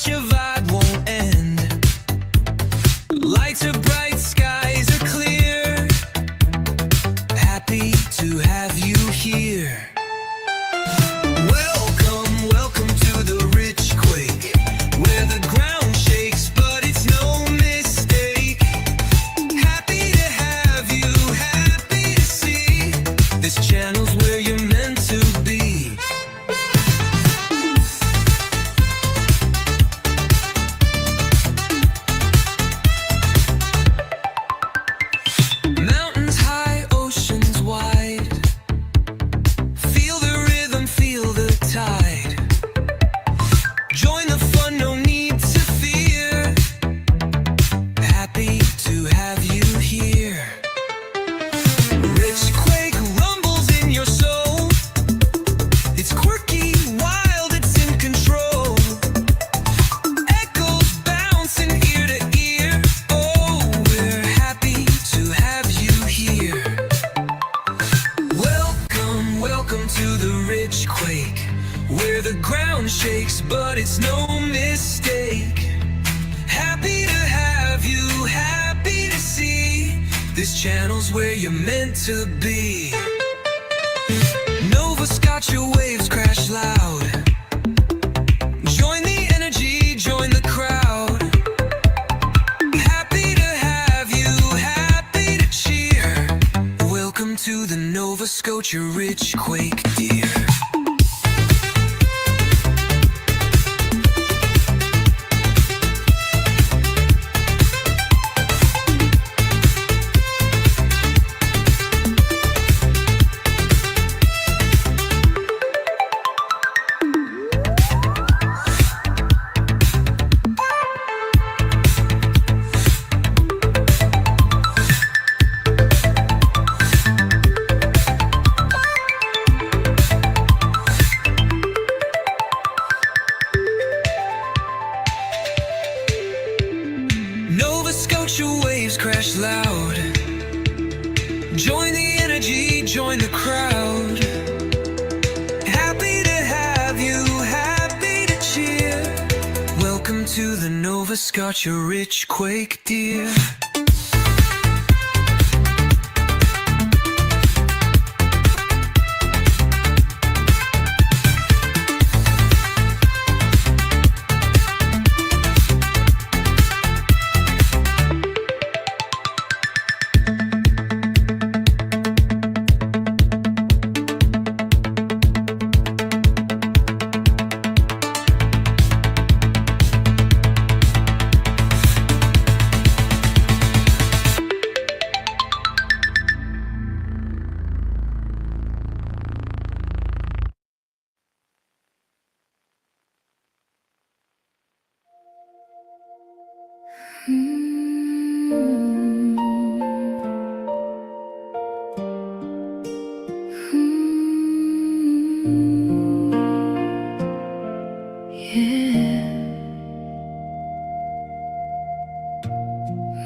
your vibe won't end. Lights are bright, skies are clear. Happy to have you here. Welcome, welcome to the Rich Quake, where the ground shakes, but it's no mistake. Happy to have you, happy to see. This channel's where you're meant to be. Mountains high, oceans wide. Feel the rhythm, feel the tide. Join the fun, no need to fear. Happy to have you here. Rich Quake rumbles in your soul. It's quirky, wild, it's in control. Echoes bouncing ear to ear. Oh, we're happy to have you here. Welcome, welcome to the Rich Quake, where the ground shakes, but it's no mistake. Happy to have you, happy to see. This channel's where you're meant to be. Nova Scotch, your waves crash loud. Join the energy, join the crowd. Happy to have you, happy to cheer. Welcome to the Nova Scotia Rich Quake, dear. Nova Scotia waves crash loud. Join the energy, join the crowd. Happy to have you, happy to cheer. Welcome to the Nova Scotia Rich Quake, dear.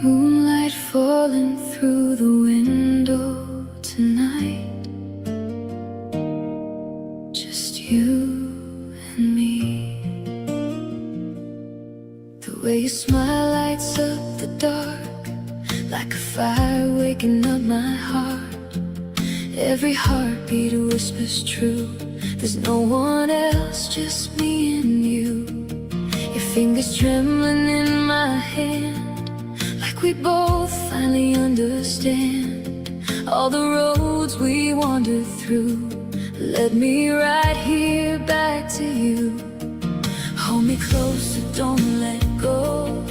Moonlight falling through the window tonight. Just you and me. The way you smile lights up the dark, like a fire waking up my heart. Every heartbeat whispers true. There's no one else, just me and you. Your fingers trembling in my hand, like we both finally understand all the roads we wandered through. Led me right here back to you. Hold me closer, don't let go.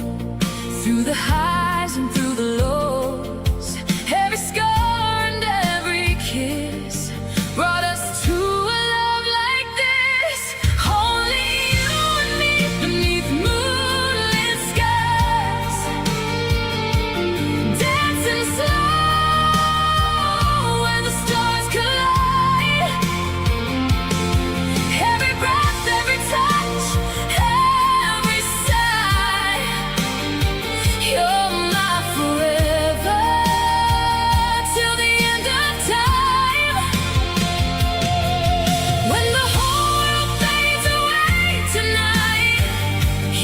Through the highs and through the lows, every scar and every kiss brought us to a love like this. Only you and me beneath moonlit skies, dancing slow when the stars collide. Every breath, every touch, every sigh.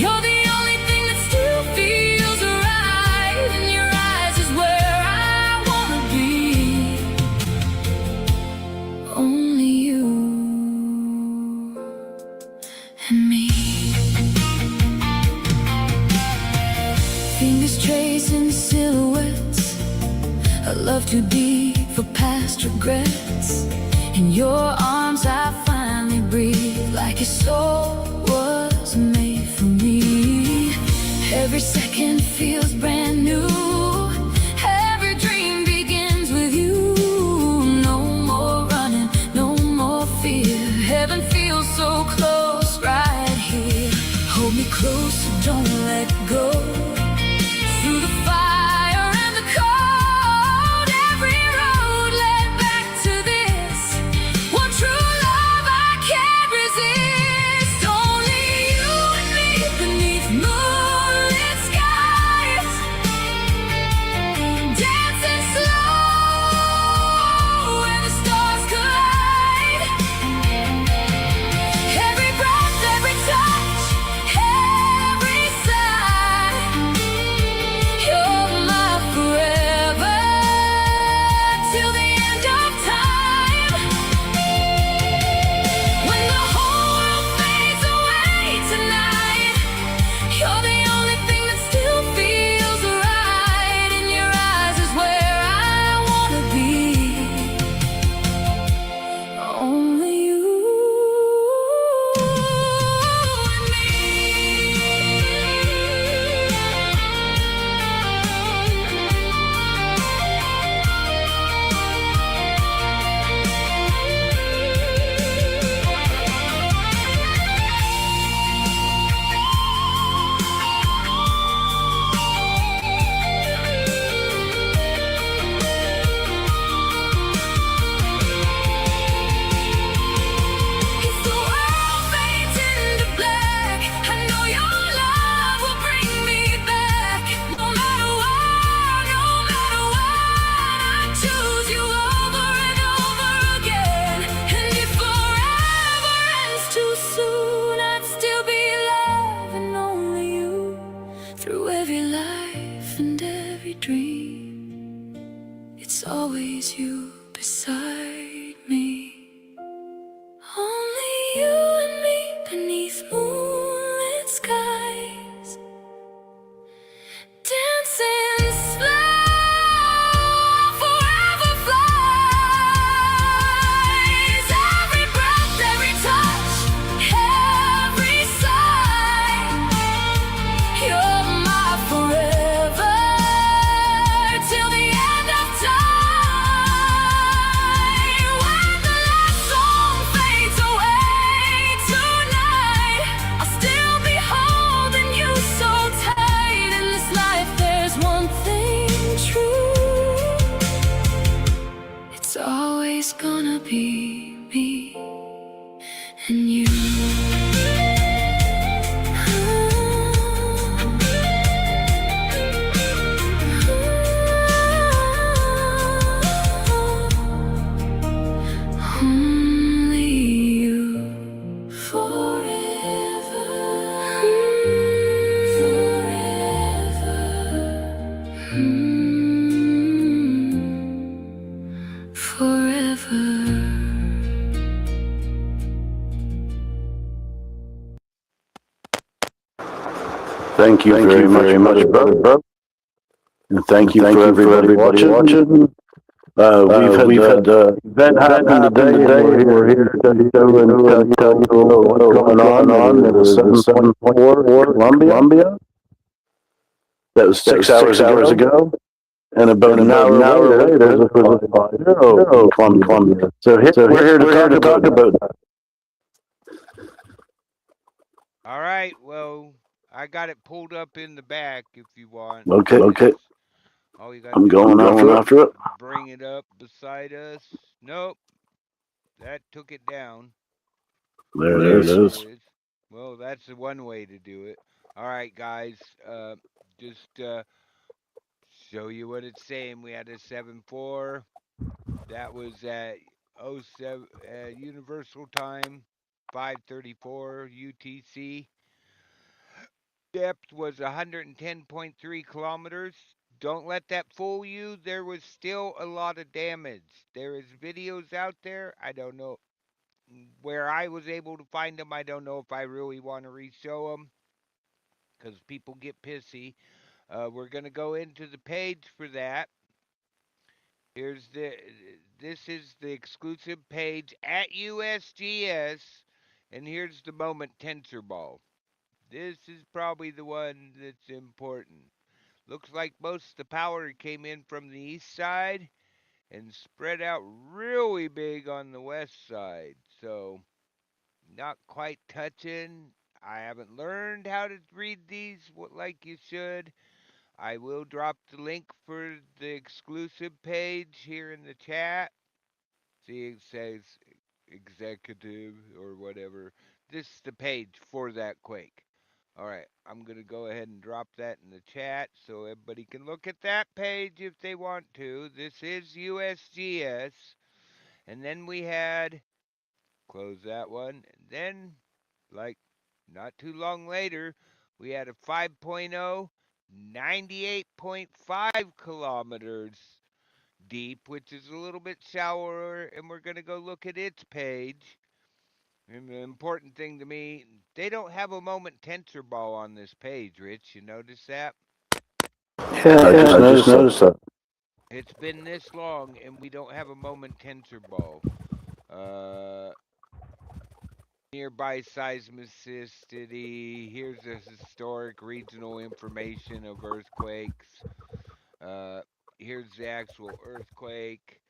You're the only thing that still feels right. In your eyes is where I wanna be. Only you and me. Fingers tracing silhouettes, a love too deep for past regrets. In your arms I finally breathe, like your soul was made for me. Every second feels brand new. Every dream begins with you. No more running, no more fear. Heaven feels so close right here. Hold me closer, don't let go. Through the fire and the cold, every road led back to this one true love I can't resist. Only you and me beneath moonlit skies, dancing slow where the stars collide. Every breath, every touch, every sigh. You're my forever till the end of time. When the whole world fades away tonight, you're the only thing that still feels right. In your eyes is where I wanna be. Only you and me. If the world fades into black, I know your love will bring me back. No matter what, no matter what, I choose you over and over again. And if forever ends too soon, I'd still be loving only you. Through every life and every dream, it's always you beside me. Only you and me beneath moonlit skies, dancing slow, forever flies. Every breath, every touch, every sigh. You're my forever till the end of time. When the last song fades away tonight, I'll still be holding you so tight. In this life there's one thing true, it's always gonna be me and you. Only you forever, forever, forever. Thank you very much, brother. And thank you for everybody watching. We've had event happen today. We're here to tell you what's going on. It was 7.4 Columbia. That was 6 hours ago. And about an hour later, there was a 5-0 in Columbia. So we're here to talk about that. All right, well, I got it pulled up in the back if you want. Okay. All you got I'm going after it. bring it up beside us. Nope. That took it down. There it is. Well, that's the one way to do it. All right, guys. Just show you what it's saying. We had a 7-4. That was at 07 Universal Time, 5:34 UTC. depth was 110.3 kilometers. Don't let that fool you. There was still a lot of damage. There is videos out there. I don't know where I was able to find them. I don't know if I really want to re-show them because people get pissy. We're gonna go into the page for that. Here's the. This is the exclusive page at USGS, and here's the Moment Tensor Ball. This is probably the one that's important. Looks like most of the power came in from the east side and spread out really big on the west side. So, not quite touching. I haven't learned how to read these like you should. I will drop the link for the exclusive page here in the chat. See, it says executive or whatever. This is the page for that quake. All right, I'm going to go ahead and drop that in the chat so everybody can look at that page if they want to. This is USGS. And then we had, close that one. And then, like, not too long later, we had a 5.0, 98.5 kilometers deep, which is a little bit shallower, and we're going to go look at its page. And the important thing to me, they don't have a Moment Tensor Ball on this page, Rich. You notice that? Yeah, I just noticed that. It's been this long, and we don't have a Moment Tensor Ball. Nearby seismicity. Here's the historic regional information of earthquakes. Here's the actual earthquake.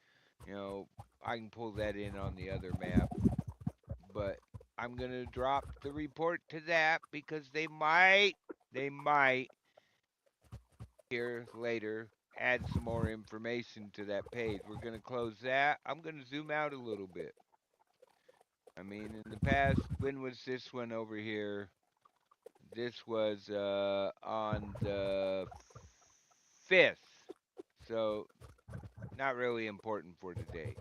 You know, I can pull that in on the other map. But I'm going to drop the report to that because they might here later add some more information to that page. We're going to close that. I'm going to zoom out a little bit. I mean, in the past, when was this one over here? This was on the 5th. So, not really important for today.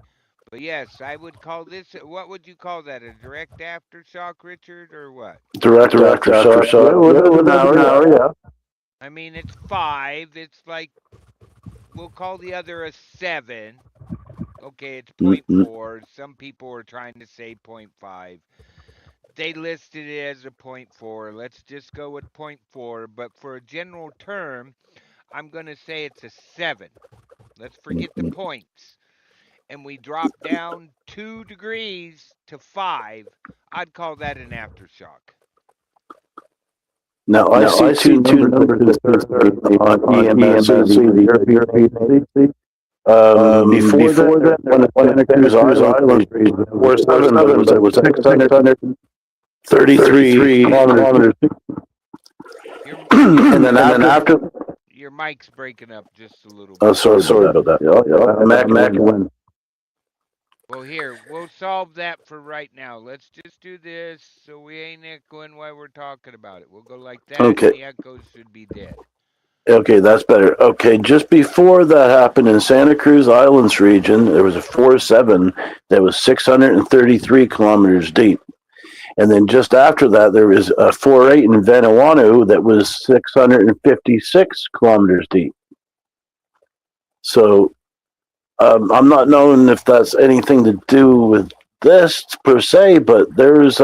But yes, I would call this, what would you call that? A direct aftershock, Richard, or what? Direct aftershock. Yeah, with an hour, yeah. I mean, it's 5. It's like, we'll call the other a 7. Okay, it's 0.4. Some people are trying to say 0.5. They listed it as a 0.4. Let's just go with 0.4. But for a general term, I'm going to say it's a 7. Let's forget the points. And we drop down 2 degrees to 5. I'd call that an aftershock. Now, I see two numbers on EMSC, the European Agency. Before that, when Santa Cruz Island was 4.7, it was 633 kilometers. And then after... Your mic's breaking up just a little bit. Oh, sorry about that. Yeah, Mac win. Well, here, we'll solve that for right now. Let's just do this so we ain't echoing while we're talking about it. We'll go like that, okay. And the echoes should be dead. Okay, that's better. Okay, just before that happened in Santa Cruz Islands region, there was a 4.7 that was 633 kilometers deep. And then just after that, there was a 4.8 in Vanuatu that was 656 kilometers deep. So I'm not knowing if that's anything to do with this per se, but there's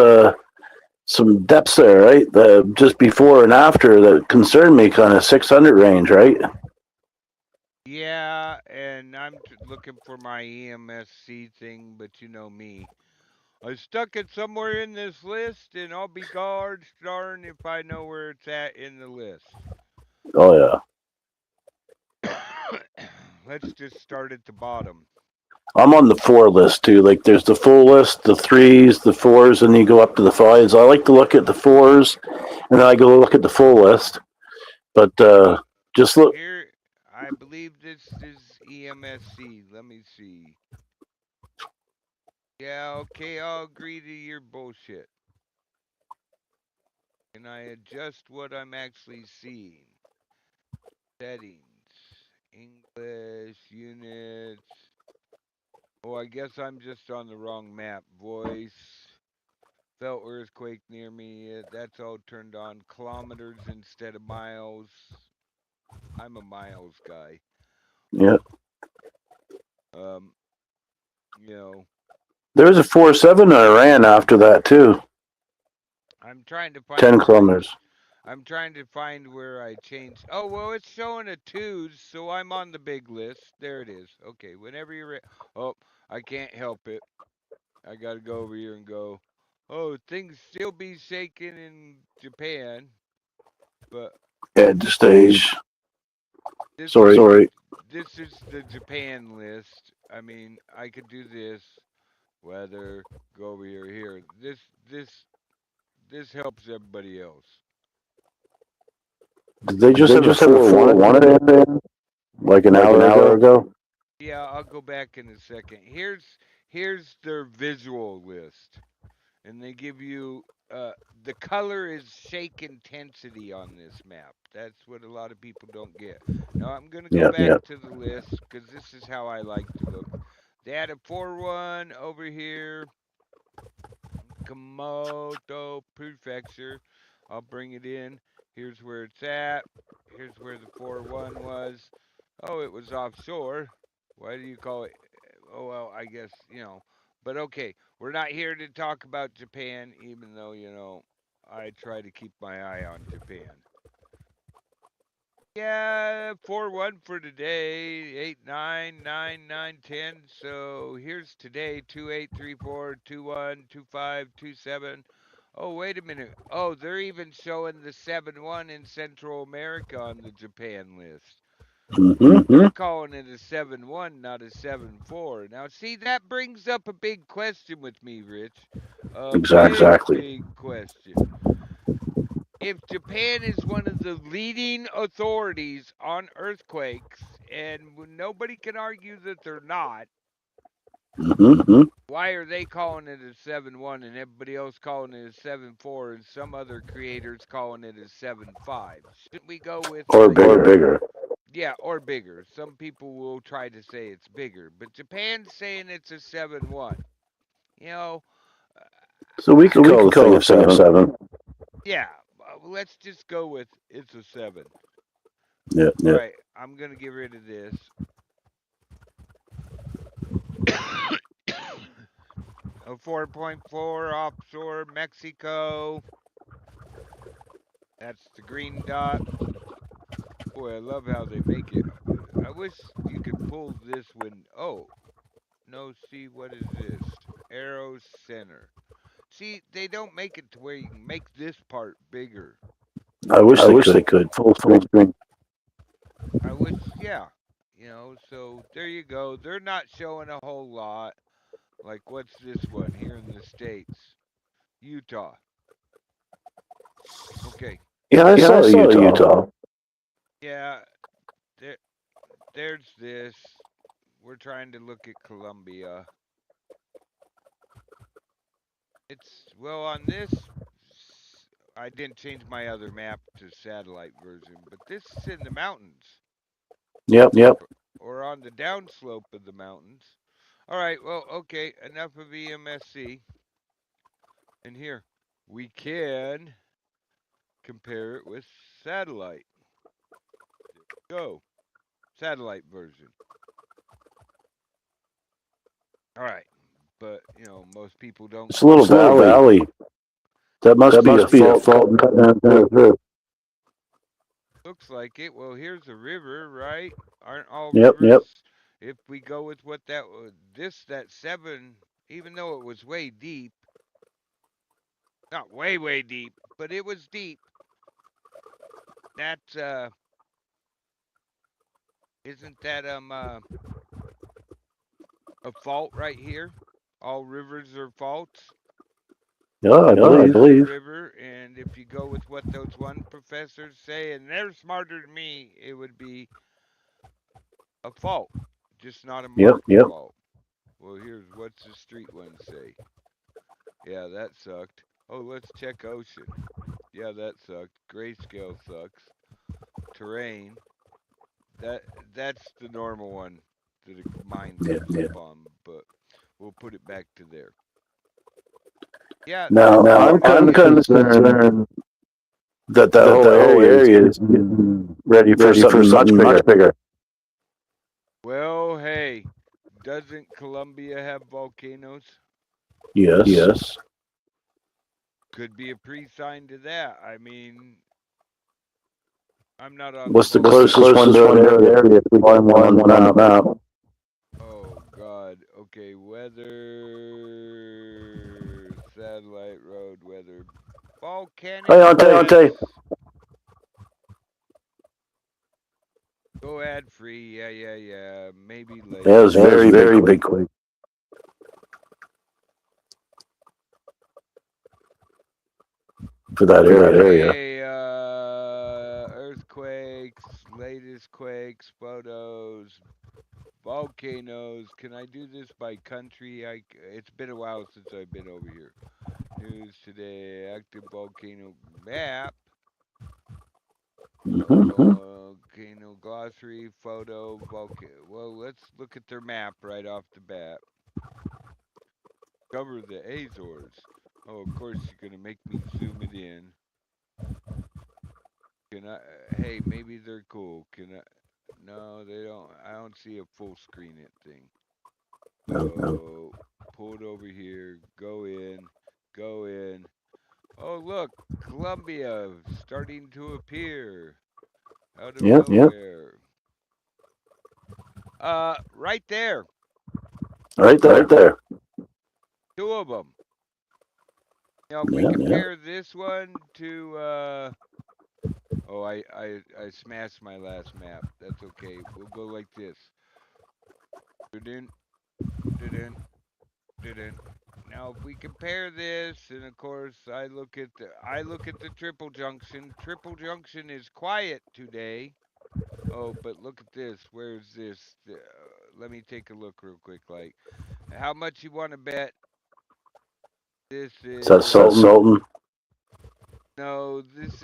some depths there, right? Just before and after that concerned me, kind of 600 range, right? Yeah, and I'm looking for my EMSC thing, but you know me. I stuck it somewhere in this list, and I'll be gosh darn if I know where it's at in the list. Oh, yeah. Let's just start at the bottom. I'm on the 4 list too. Like there's the full list, the 3s, the 4s, and you go up to the 5s. I like to look at the 4s, and then I go look at the full list. But just look. Here, I believe this is EMSC. Let me see. Yeah, okay, I'll agree to your bullshit. Can I adjust what I'm actually seeing? Settings. English, units. Oh, I guess I'm just on the wrong map. Voice. Felt earthquake near me. That's all turned on. Kilometers instead of miles. I'm a miles guy. Yeah. Um, you know, There was a 4-7 I ran after that too. I'm trying to find 10 where kilometers. I'm trying to find where I changed. Oh, well, it's showing a twos, so I'm on the big list. There it is. Okay, whenever you're oh, I can't help it. I got to go over here and go, oh, things still be shaking in Japan, but At the stage. this is Sorry. this is the Japan list. I mean, I could do this, weather, go over here. This helps everybody else. Did they just have a 4-1 at the end? Like an hour ago? Yeah, I'll go back in a second. Here's their visual list, and they give you the color is shake intensity on this map. That's what a lot of people don't get. Now I'm gonna go back to the list because this is how I like to look. They had a 4-1 over here, Komodo Prefecture. I'll bring it in. Here's where it's at. Here's where the 4-1 was. Oh, it was offshore. Why do you call it? Oh, well, I guess, But okay, we're not here to talk about Japan, even though, I try to keep my eye on Japan. Yeah, 4-1 for today. 8, 9, 9, 9, 10. So here's today 2, 8, 3, 4, 2, 1, 2, 5, 2, 7. Oh, wait a minute. Oh, they're even showing the 7-1 in Central America on the Japan list. They're calling it a 7-1, not a 7-4. Now, see, that brings up a big question with me, Rich. Exactly. Big question. If Japan is one of the leading authorities on earthquakes, and nobody can argue that they're not, why are they calling it a 7-1 and everybody else calling it a 7-4 and some other creators calling it a 7-5? Shouldn't we go with Or bigger. Yeah, or bigger. Some people will try to say it's bigger, but Japan's saying it's a 7-1. You know, So we could call the thing a 7. Yeah, let's just go with it's a 7. Yeah. All right, I'm going to get rid of this. A 4.4 offshore Mexico. That's the green dot. Boy, I love how they make it. I wish you could pull this when. Oh, no, see, what is this? Arrow center. See, they don't make it to where you can make this part bigger. I wish they could. Full screen. I wish, yeah. So there you go. They're not showing a whole lot. Like, what's this one here in the States? Utah. Okay. Yeah, I saw Utah. Yeah, there's this. We're trying to look at Colombia. Well, on this, I didn't change my other map to satellite version, but this is in the mountains. Yep. Or on the downslope of the mountains. All right, well, okay, enough of EMSC. And here, we can compare it with satellite. Go. Satellite version. All right. But, most people don't. It's a little valley. That must be a fault. Looks like it. Well, here's a river, right? Aren't all Yep. rivers? If we go with what that 7, even though it was way deep, not way deep, but it was deep. That's isn't that a fault right here? All rivers are faults. Yeah, I believe. River, and if you go with what those one professors say, and they're smarter than me, it would be a fault, just not a marked fault. Well, what's the street one say? Yeah, that sucked. Oh, let's check ocean. Yeah, that sucked. Grayscale sucks. Terrain. That's the normal one that a mind comes up on, but we'll put it back to there. Yeah, Now, I'm kind of concerned that that whole area is getting ready for something much bigger. well, hey, doesn't Colombia have volcanoes? Yes. Yes. Could be a pre-sign to that. I mean, I'm not on What's the the closest one to the area if we find one on the map? Oh God. Okay, weather, satellite road, weather, volcanic. Hey, Ante. Go ad free. Yeah. Maybe later. Yeah, it was very big quake. For that area. Okay, earthquakes, latest quakes, photos, volcanoes. Can I do this by country? It's been a while since I've been over here. News today, active volcano map. Volcano glossary, photo, volcano. Well, let's look at their map right off the bat. Cover the Azores. Oh, of course you're gonna make me zoom it in. Can I? Hey, maybe they're cool. Can I? No, they don't. I don't see a full screen it thing. So pull it over here. Go in. Go in. Oh look, Colombia starting to appear out of nowhere. Right there. Right there. Two of them. Now, if we compare this one to, oh, I smashed my last map. That's okay. We'll go like this. Dun-dun, dun-dun, dun-dun. Now, if we compare this, and of course, I look at the triple junction. Triple junction is quiet today. Oh, but look at this. Where's this? Let me take a look real quick. Like, how much you want to bet? This is Sultan. No, this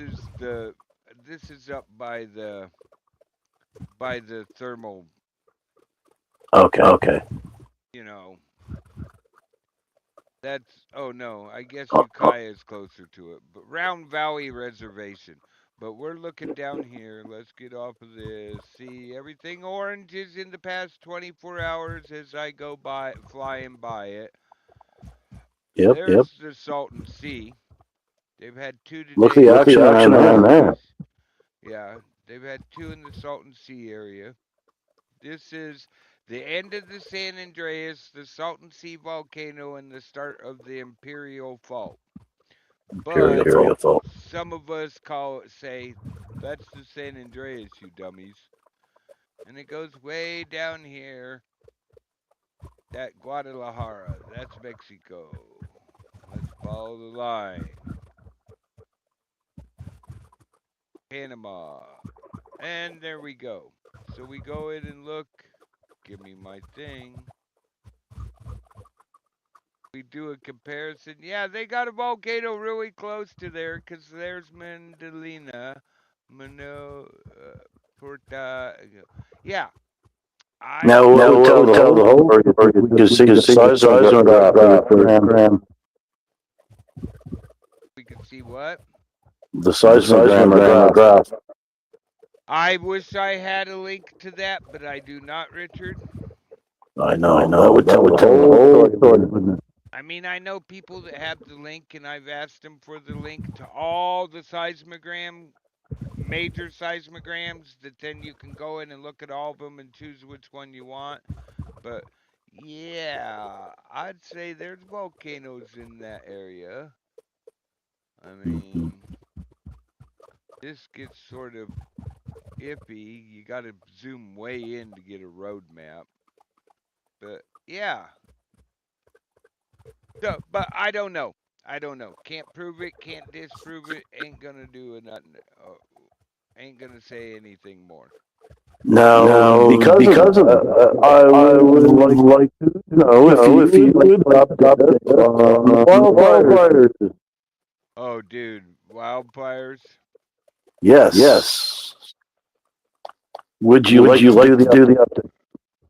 is up by the thermal. Okay. You know. That's oh no, I guess Ukiah is closer to it. But Round Valley Reservation. But we're looking down here. Let's get off of this. See, everything orange is in the past 24 hours as I go by flying by it. Yep. There's the Salton Sea. They've had 2 today. Look the action around there. Yeah, they've had 2 in the Salton Sea area. This is the end of the San Andreas, the Salton Sea volcano, and the start of the Imperial Fault. But some of us say, that's the San Andreas, you dummies. And it goes way down here. That Guadalajara, that's Mexico. Let's follow the line. Panama. And there we go. So we go in and look. Give me my thing. We do a comparison. Yeah, they got a volcano really close to there because there's Mandalina, Porta. Yeah. Now we'll tell the whole story. We can see the size of the We can see what? The seismogram graph. I wish I had a link to that, but I do not, Richard. I know. That would tell the whole story. I mean, I know people that have the link, and I've asked them for the link to all the major seismograms, that then you can go in and look at all of them and choose which one you want. But, yeah, I'd say there's volcanoes in that area. I mean, this gets sort of iffy. You got to zoom way in to get a road map. But, yeah. So, but I don't know. Can't prove it. Can't disprove it. Ain't gonna do nothing. Ain't gonna say anything more. No, because of I would like to know if you would update wildfires. Oh, dude, wildfires. Yes. Would you like to do the update?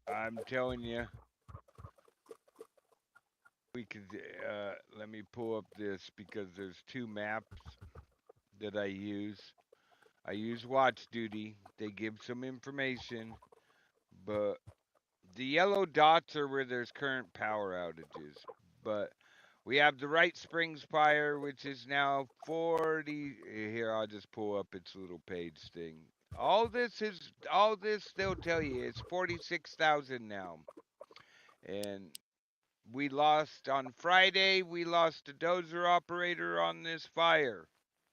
I'm telling you. we could, let me pull up this because there's two maps that I use. I use Watch Duty. They give some information, but the yellow dots are where there's current power outages. But we have the Wright Springs fire, which is now 40. Here, I'll just pull up its little page thing. All this they'll tell you it's 46,000 now. And we lost on Friday, we lost a dozer operator on this fire.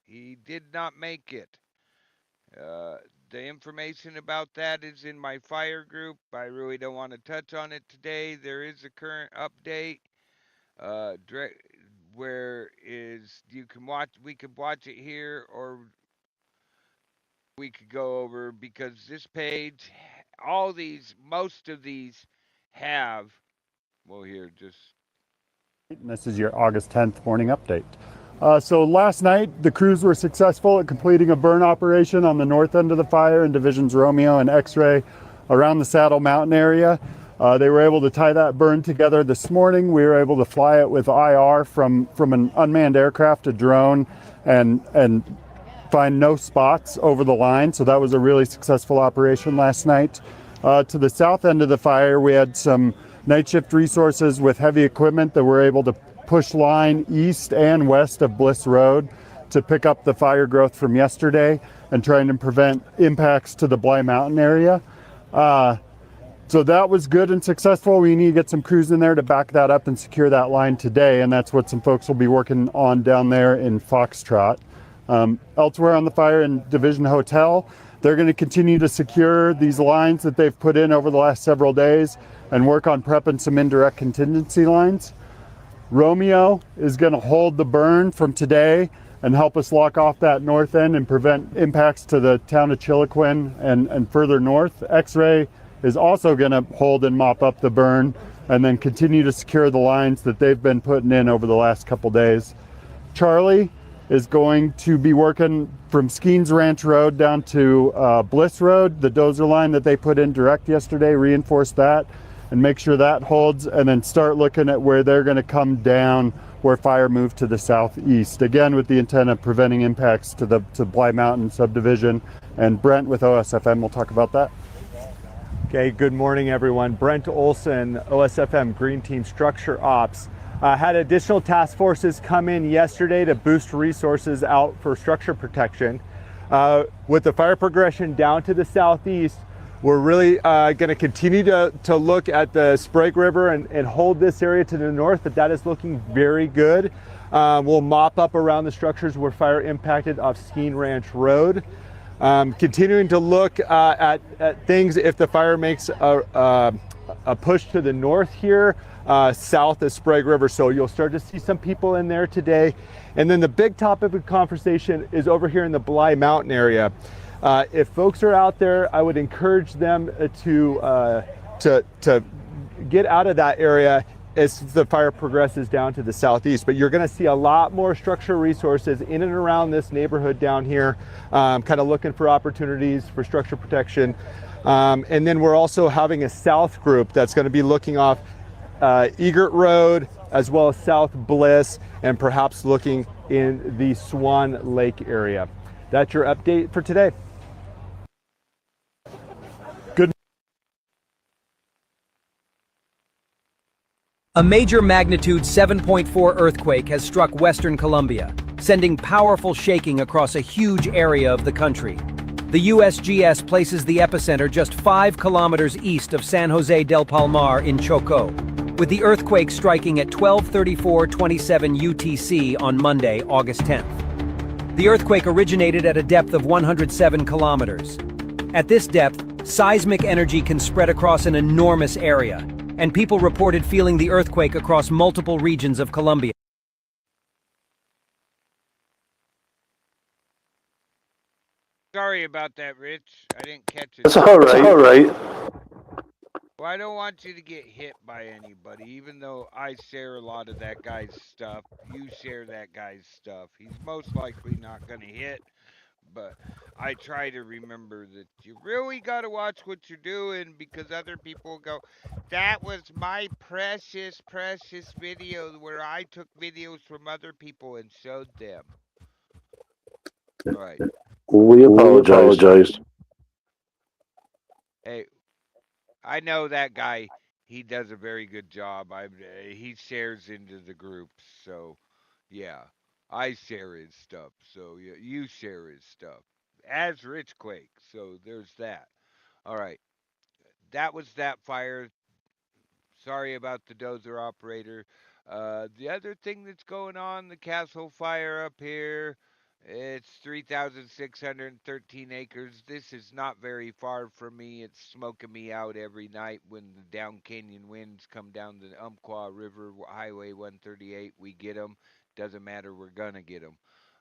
He did not make it. The information about that is in my fire group. I really don't want to touch on it today. There is a current update. Where is you can watch? We could watch it here, or we could go over because this page, most of these have. Well, here, just And this is your August 10th morning update. So last night, the crews were successful at completing a burn operation on the north end of the fire in Divisions Romeo and X-Ray around the Saddle Mountain area. They were able to tie that burn together this morning. We were able to fly it with IR from an unmanned aircraft, a drone, and find no spots over the line. So that was a really successful operation last night. To the south end of the fire, we had some night shift resources with heavy equipment that were able to push line east and west of Bliss Road to pick up the fire growth from yesterday and trying to prevent impacts to the Bly Mountain area. So that was good and successful. We need to get some crews in there to back that up and secure that line today, and that's what some folks will be working on down there in Foxtrot. Elsewhere on the fire in Division Hotel, they're going to continue to secure these lines that they've put in over the last several days and work on prepping some indirect contingency lines. Romeo is going to hold the burn from today and help us lock off that north end and prevent impacts to the town of Chiloquin and further north. X-Ray is also going to hold and mop up the burn and then continue to secure the lines that they've been putting in over the last couple days. Charlie is going to be working from Skeens Ranch Road down to Bliss Road. The dozer line that they put in direct yesterday, reinforce that and make sure that holds, and then start looking at where they're going to come down where fire moved to the southeast, again with the intent of preventing impacts to the Bly Mountain subdivision. And Brent with OSFM will talk about that. Okay, good morning everyone. Brent Olson, OSFM Green Team Structure Ops. Had additional task forces come in yesterday to boost resources out for structure protection. With the fire progression down to the southeast, we're really going to continue to look at the Sprague River and hold this area to the north, but that is looking very good. We'll mop up around the structures where fire impacted off Skeens Ranch Road. Continuing to look at things if the fire makes a push to the north here, south of Sprague River. So you'll start to see some people in there today. And then the big topic of conversation is over here in the Bly Mountain area. If folks are out there, I would encourage them to get out of that area as the fire progresses down to the southeast. But you're going to see a lot more structure resources in and around this neighborhood down here, kind of looking for opportunities for structure protection. And then we're also having a south group that's going to be looking off Egert Road as well as South Bliss, and perhaps looking in the Swan Lake area. That's your update for today. A major magnitude 7.4 earthquake has struck Western Colombia, sending powerful shaking across a huge area of the country. The USGS places the epicenter just 5 kilometers east of San Jose del Palmar in Chocó, with the earthquake striking at 12:34:27 UTC on Monday, August 10th. The earthquake originated at a depth of 107 kilometers. At this depth, seismic energy can spread across an enormous area, and people reported feeling the earthquake across multiple regions of Colombia. sorry about that, Rich. I didn't catch it. It's all right. It's all right. Well, I don't want you to get hit by anybody, even though I share a lot of that guy's stuff. You share that guy's stuff. He's most likely not going to hit, but I try to remember that you really got to watch what you're doing because other people go, that was my precious, precious video where I took videos from other people and showed them. All right. We apologize. Hey, I know that guy. He does a very good job. He shares into the groups, so yeah, I share his stuff. So yeah, you share his stuff as Rich Quake. So there's that. All right, that was that fire. Sorry about the dozer operator. The other thing that's going on, the Castle Fire up here, it's 3,613 acres. This is not very far from me. It's smoking me out every night when the down canyon winds come down the Umpqua River, Highway 138. We get them. Doesn't matter, we're going to get them.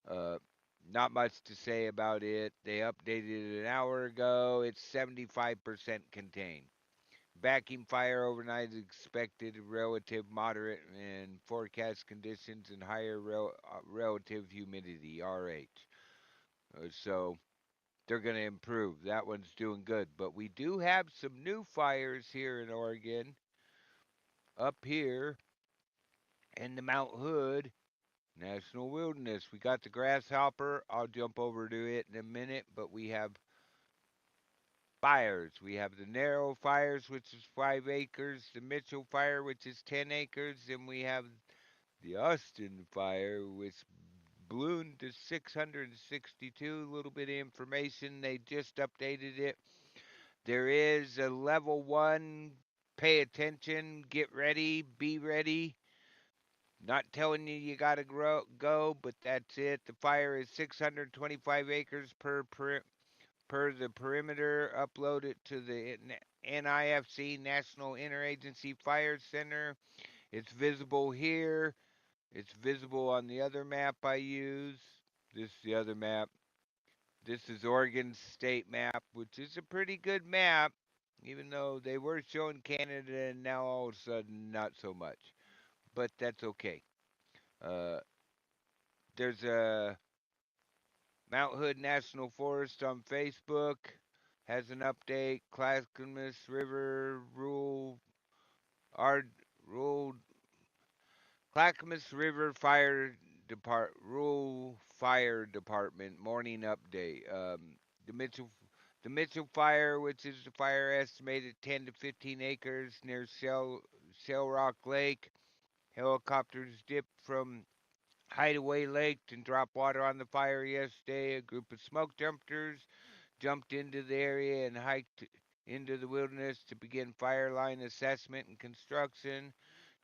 Uh, not much to say about it. They updated it an hour ago. It's 75% contained. Backing fire overnight is expected, relative moderate and forecast conditions and higher relative humidity, RH. So they're going to improve. That one's doing good. But we do have some new fires here in Oregon, up here in the Mount Hood National Wilderness. We got the grasshopper. I'll jump over to it in a minute, but we have fires. We have the Narrow Fires, which is 5 acres, the Mitchell Fire, which is 10 acres, and we have the Austin Fire, which ballooned to 662. A little bit of information. They just updated it. There is a level 1. Pay attention, get ready, be ready. Not telling you got to go, but that's it. The fire is 625 acres per the perimeter, upload it to the NIFC, National Interagency Fire Center. It's visible here. It's visible on the other map I use. This is the other map. This is Oregon's state map, which is a pretty good map, even though they were showing Canada and now all of a sudden not so much. But that's okay. Uh, there's a Mount Hood National Forest on Facebook has an update. Clackamas River Ard, Rural Clackamas River Rural Fire Department morning update. The Mitchell the Mitchell Fire, which is the fire estimated 10 to 15 acres near Shell Rock Lake. Helicopters dipped from Hideaway Lake and dropped water on the fire yesterday. A group of smoke jumpers jumped into the area and hiked into the wilderness to begin fire line assessment and construction.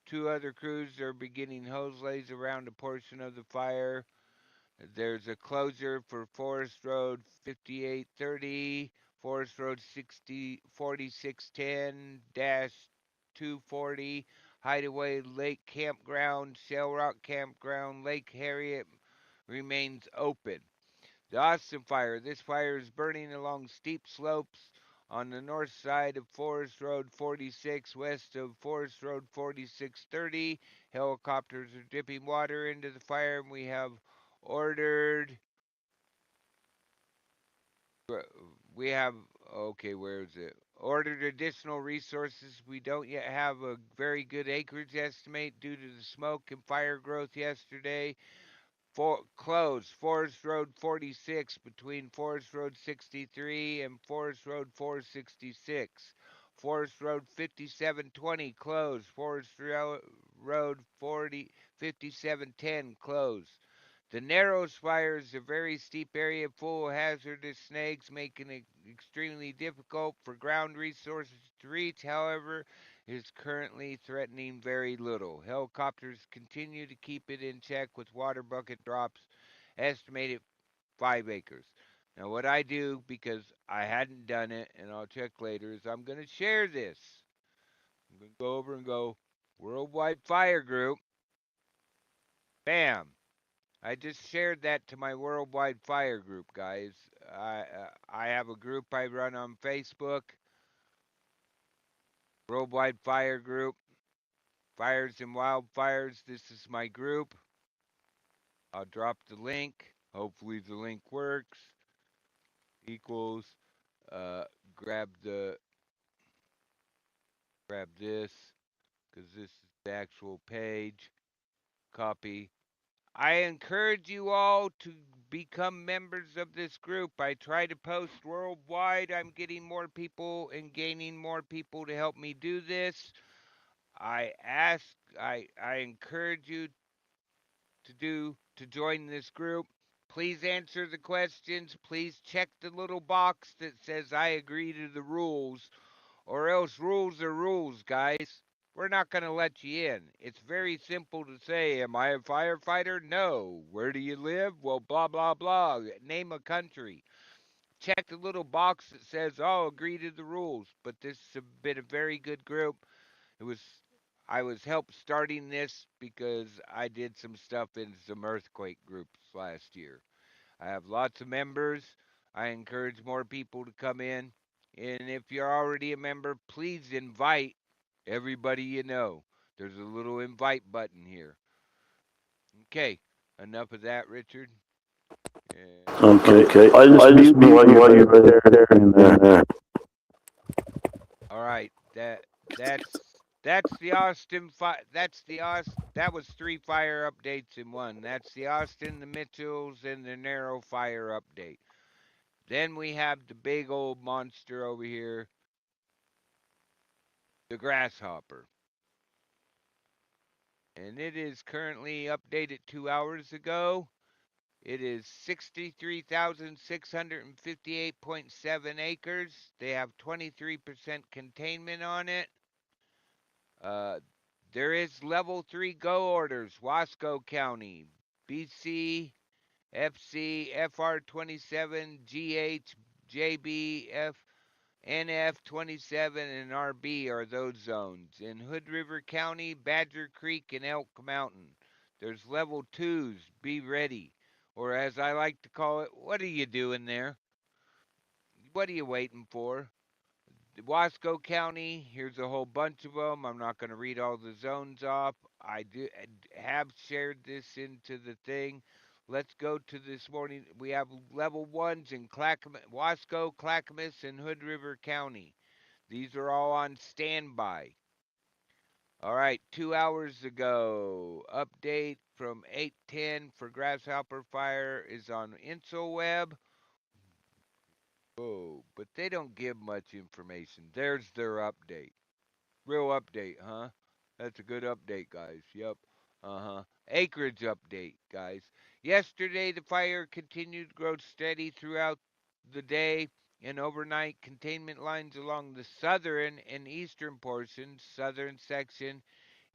Two other crews are beginning hose lays around a portion of the fire. There's a closure for Forest Road 5830, Forest Road 4610 240, Hideaway Lake Campground, Shell Rock Campground, Lake Harriet remains open. The Austin Fire. This fire is burning along steep slopes on the north side of Forest Road 46, west of Forest Road 4630. Helicopters are dipping water into the fire, and we have ordered. We have. Okay, where is it? Ordered additional resources. We don't yet have a very good acreage estimate due to the smoke and fire growth yesterday. Closed Forest Road 46 between Forest Road 63 and Forest Road 466. Forest Road 5720 closed. Forest Road 5710 closed. The Narrows Fire is a very steep area full of hazardous snags, making it extremely difficult for ground resources to reach. However, it is currently threatening very little. Helicopters continue to keep it in check with water bucket drops, estimated 5 acres. Now, what I do, because I hadn't done it and I'll check later, is I'm going to share this. I'm going to go over and go Worldwide Fire Group. Bam. I just shared that to my Worldwide Fire Group, guys. I have a group I run on Facebook, Worldwide Fire Group, Fires and Wildfires. This is my group. I'll drop the link. Hopefully the link works. equals, uh, grab this, because this is the actual page, copy. I encourage you all to become members of this group. I try to post worldwide. I'm getting more people and gaining more people to help me do this. I encourage you to join this group. Please answer the questions. Please check the little box that says I agree to the rules, or else rules are rules, guys. We're not going to let you in. It's very simple to say, am I a firefighter? No. Where do you live? Well, blah, blah, blah. Name a country. Check the little box that says, oh, agree to the rules. But this has been a very good group. It was I was helped starting this because I did some stuff in some earthquake groups last year. I have lots of members. I encourage more people to come in. And if you're already a member, please invite everybody you know. There's a little invite button here. Okay, enough of that, Richard. Okay. I just muted you while you were there and there. All right, that's the Austin that was 3 fire updates in one. That's the Austin, the Mitchells, and the Narrow fire update. Then we have the big old monster over here, the Grasshopper. And it is currently updated 2 hours ago. It is 63,658.7 acres. They have 23% containment on it. There is level 3 go orders, Wasco County, BC, FC, FR27, GH, JB, NF27, and RB are those zones. In Hood River County, Badger Creek, and Elk Mountain, there's level 2s, be ready. Or as I like to call it, what are you doing there? What are you waiting for? Wasco County, here's a whole bunch of them. I'm not going to read all the zones off. I have shared this into the thing. Let's go to this morning. We have level 1s in Wasco, Clackamas, and Hood River County. These are all on standby. All right, 2 hours ago, update from 8:10 for Grasshopper Fire is on InsoWeb. Oh, but they don't give much information. There's their update. Real update, huh? That's a good update, guys. Yep. Uh-huh. Acreage update, guys. Yesterday, the fire continued to grow steady throughout the day and overnight. Containment lines along the southern and eastern portions, southern section,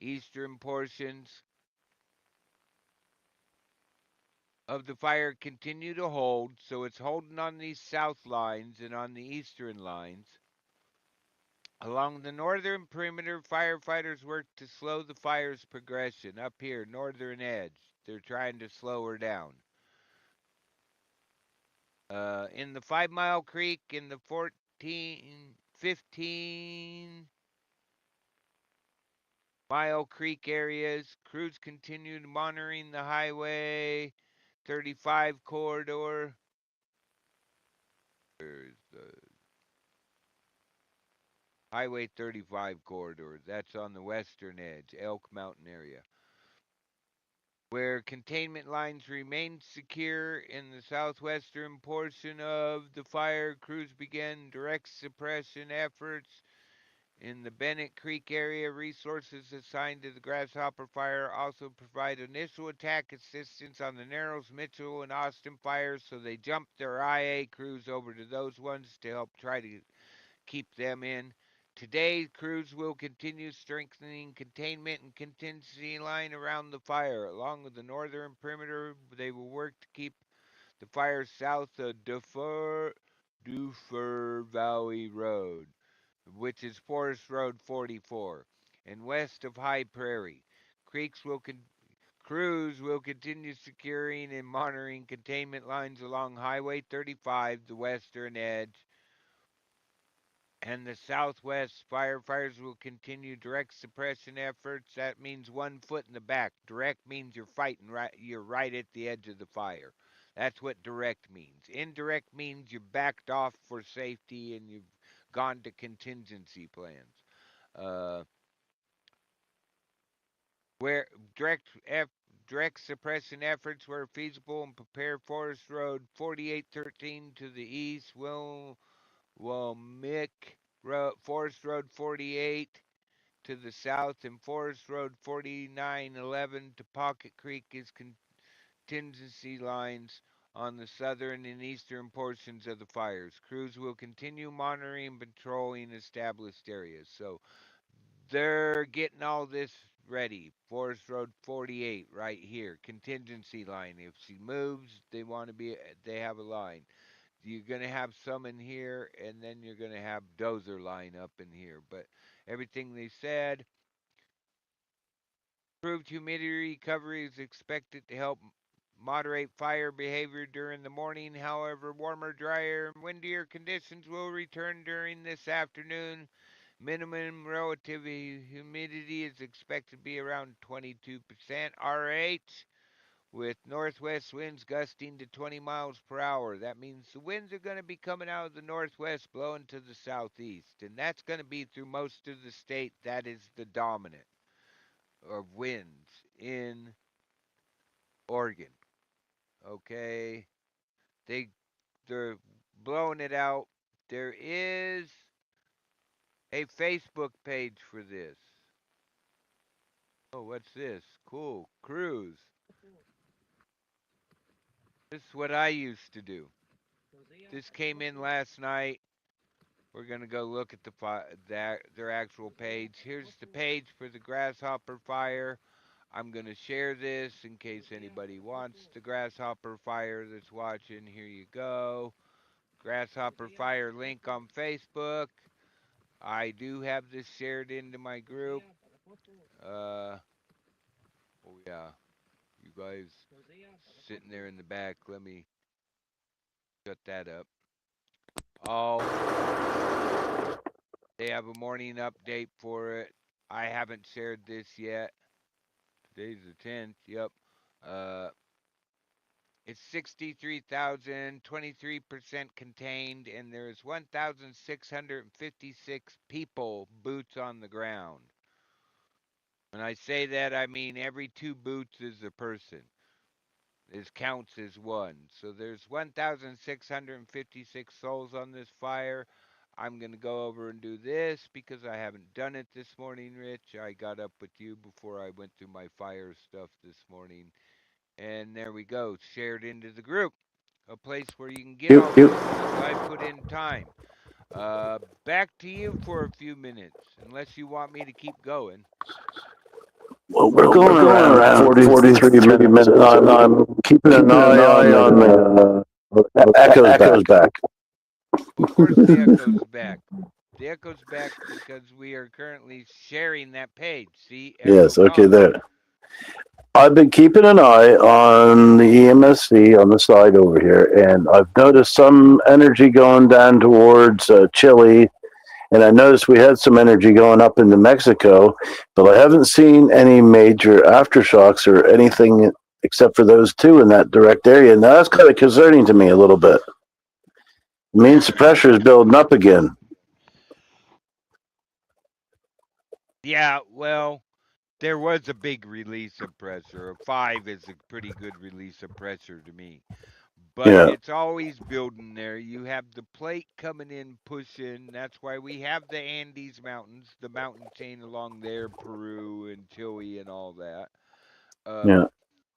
eastern portions of the fire continue to hold. So it's holding on these south lines and on the eastern lines. Along the northern perimeter, firefighters work to slow the fire's progression. Up here, northern edge, they're trying to slow her down. In the 5 Mile Creek, in the 15 Mile Creek areas, crews continued monitoring the Highway 35 corridor. There's the Highway 35 corridor. That's on the western edge, Elk Mountain area. Where containment lines remained secure in the southwestern portion of the fire, crews began direct suppression efforts. In the Bennett Creek area, resources assigned to the Grasshopper Fire also provide initial attack assistance on the Narrows, Mitchell, and Austin fires, so they jumped their IA crews over to those ones to help try to keep them in. Today, crews will continue strengthening containment and contingency line around the fire. Along with the northern perimeter, they will work to keep the fire south of Dufour Valley Road, which is Forest Road 44, and west of High Prairie. Crews will continue securing and monitoring containment lines along Highway 35, the western edge, and the southwest. Firefighters will continue direct suppression efforts. That means 1 foot in the back. Direct means you're fighting right. You're right at the edge of the fire. That's what direct means. Indirect means you backed off for safety and you've gone to contingency plans. Uh, where direct suppression efforts where feasible and prepare Forest Road 4813 to the east, Wilmick Road, Forest Road 48 to the south, and Forest Road 4911 to Pocket Creek is contingency lines on the southern and eastern portions of the fires. Crews will continue monitoring and patrolling established areas. So they're getting all this ready. Forest Road 48 right here, contingency line. If she moves, they have a line. You're going to have some in here, and then you're going to have dozer line up in here. But everything they said, improved humidity recovery is expected to help moderate fire behavior during the morning. However, warmer, drier, and windier conditions will return during this afternoon. Minimum relative humidity is expected to be around 22% RH, with northwest winds gusting to 20 miles per hour. That means the winds are going to be coming out of the northwest, blowing to the southeast, and that's going to be through most of the state. That is the dominant of winds in Oregon. Okay, they're blowing it out. There is a Facebook page for this. Oh, what's this? Cool. Cruise. This is what I used to do. This came in last night. We're going to go look at their actual page. Here's the page for the Grasshopper Fire. I'm going to share this in case anybody wants the Grasshopper Fire that's watching. Here you go. Grasshopper Fire link on Facebook. I do have this shared into my group. Oh yeah, you guys sitting there in the back. Let me shut that up. Oh, they have a morning update for it. I haven't shared this yet. Today's the 10th. Yep. It's 63,000, 23% contained, and there's 1,656 people, boots on the ground. When I say that, I mean every 2 boots is a person. This counts as one. So there's 1,656 souls on this fire. I'm going to go over and do this because I haven't done it this morning, Rich. I got up with you before I went through my fire stuff this morning. And there we go, shared into the group. A place where you can get all this stuff I put in time. Back to you for a few minutes, unless you want me to keep going. Well, we're going around 43 minutes. I'm keeping an eye on the echoes back. Of course, the echo's back. The echo's back because we are currently sharing that page. See? Yes, okay, there. I've been keeping an eye on the EMSC on the side over here, and I've noticed some energy going down towards Chile, and I noticed we had some energy going up into Mexico, but I haven't seen any major aftershocks or anything except for those 2 in that direct area. Now, that's kind of concerning to me a little bit. It means the pressure is building up again. Yeah, well, there was a big release of pressure. A 5 is a pretty good release of pressure to me. But it's always building there. You have the plate coming in, pushing. That's why we have the Andes Mountains, the mountain chain along there, Peru and Chile and all that.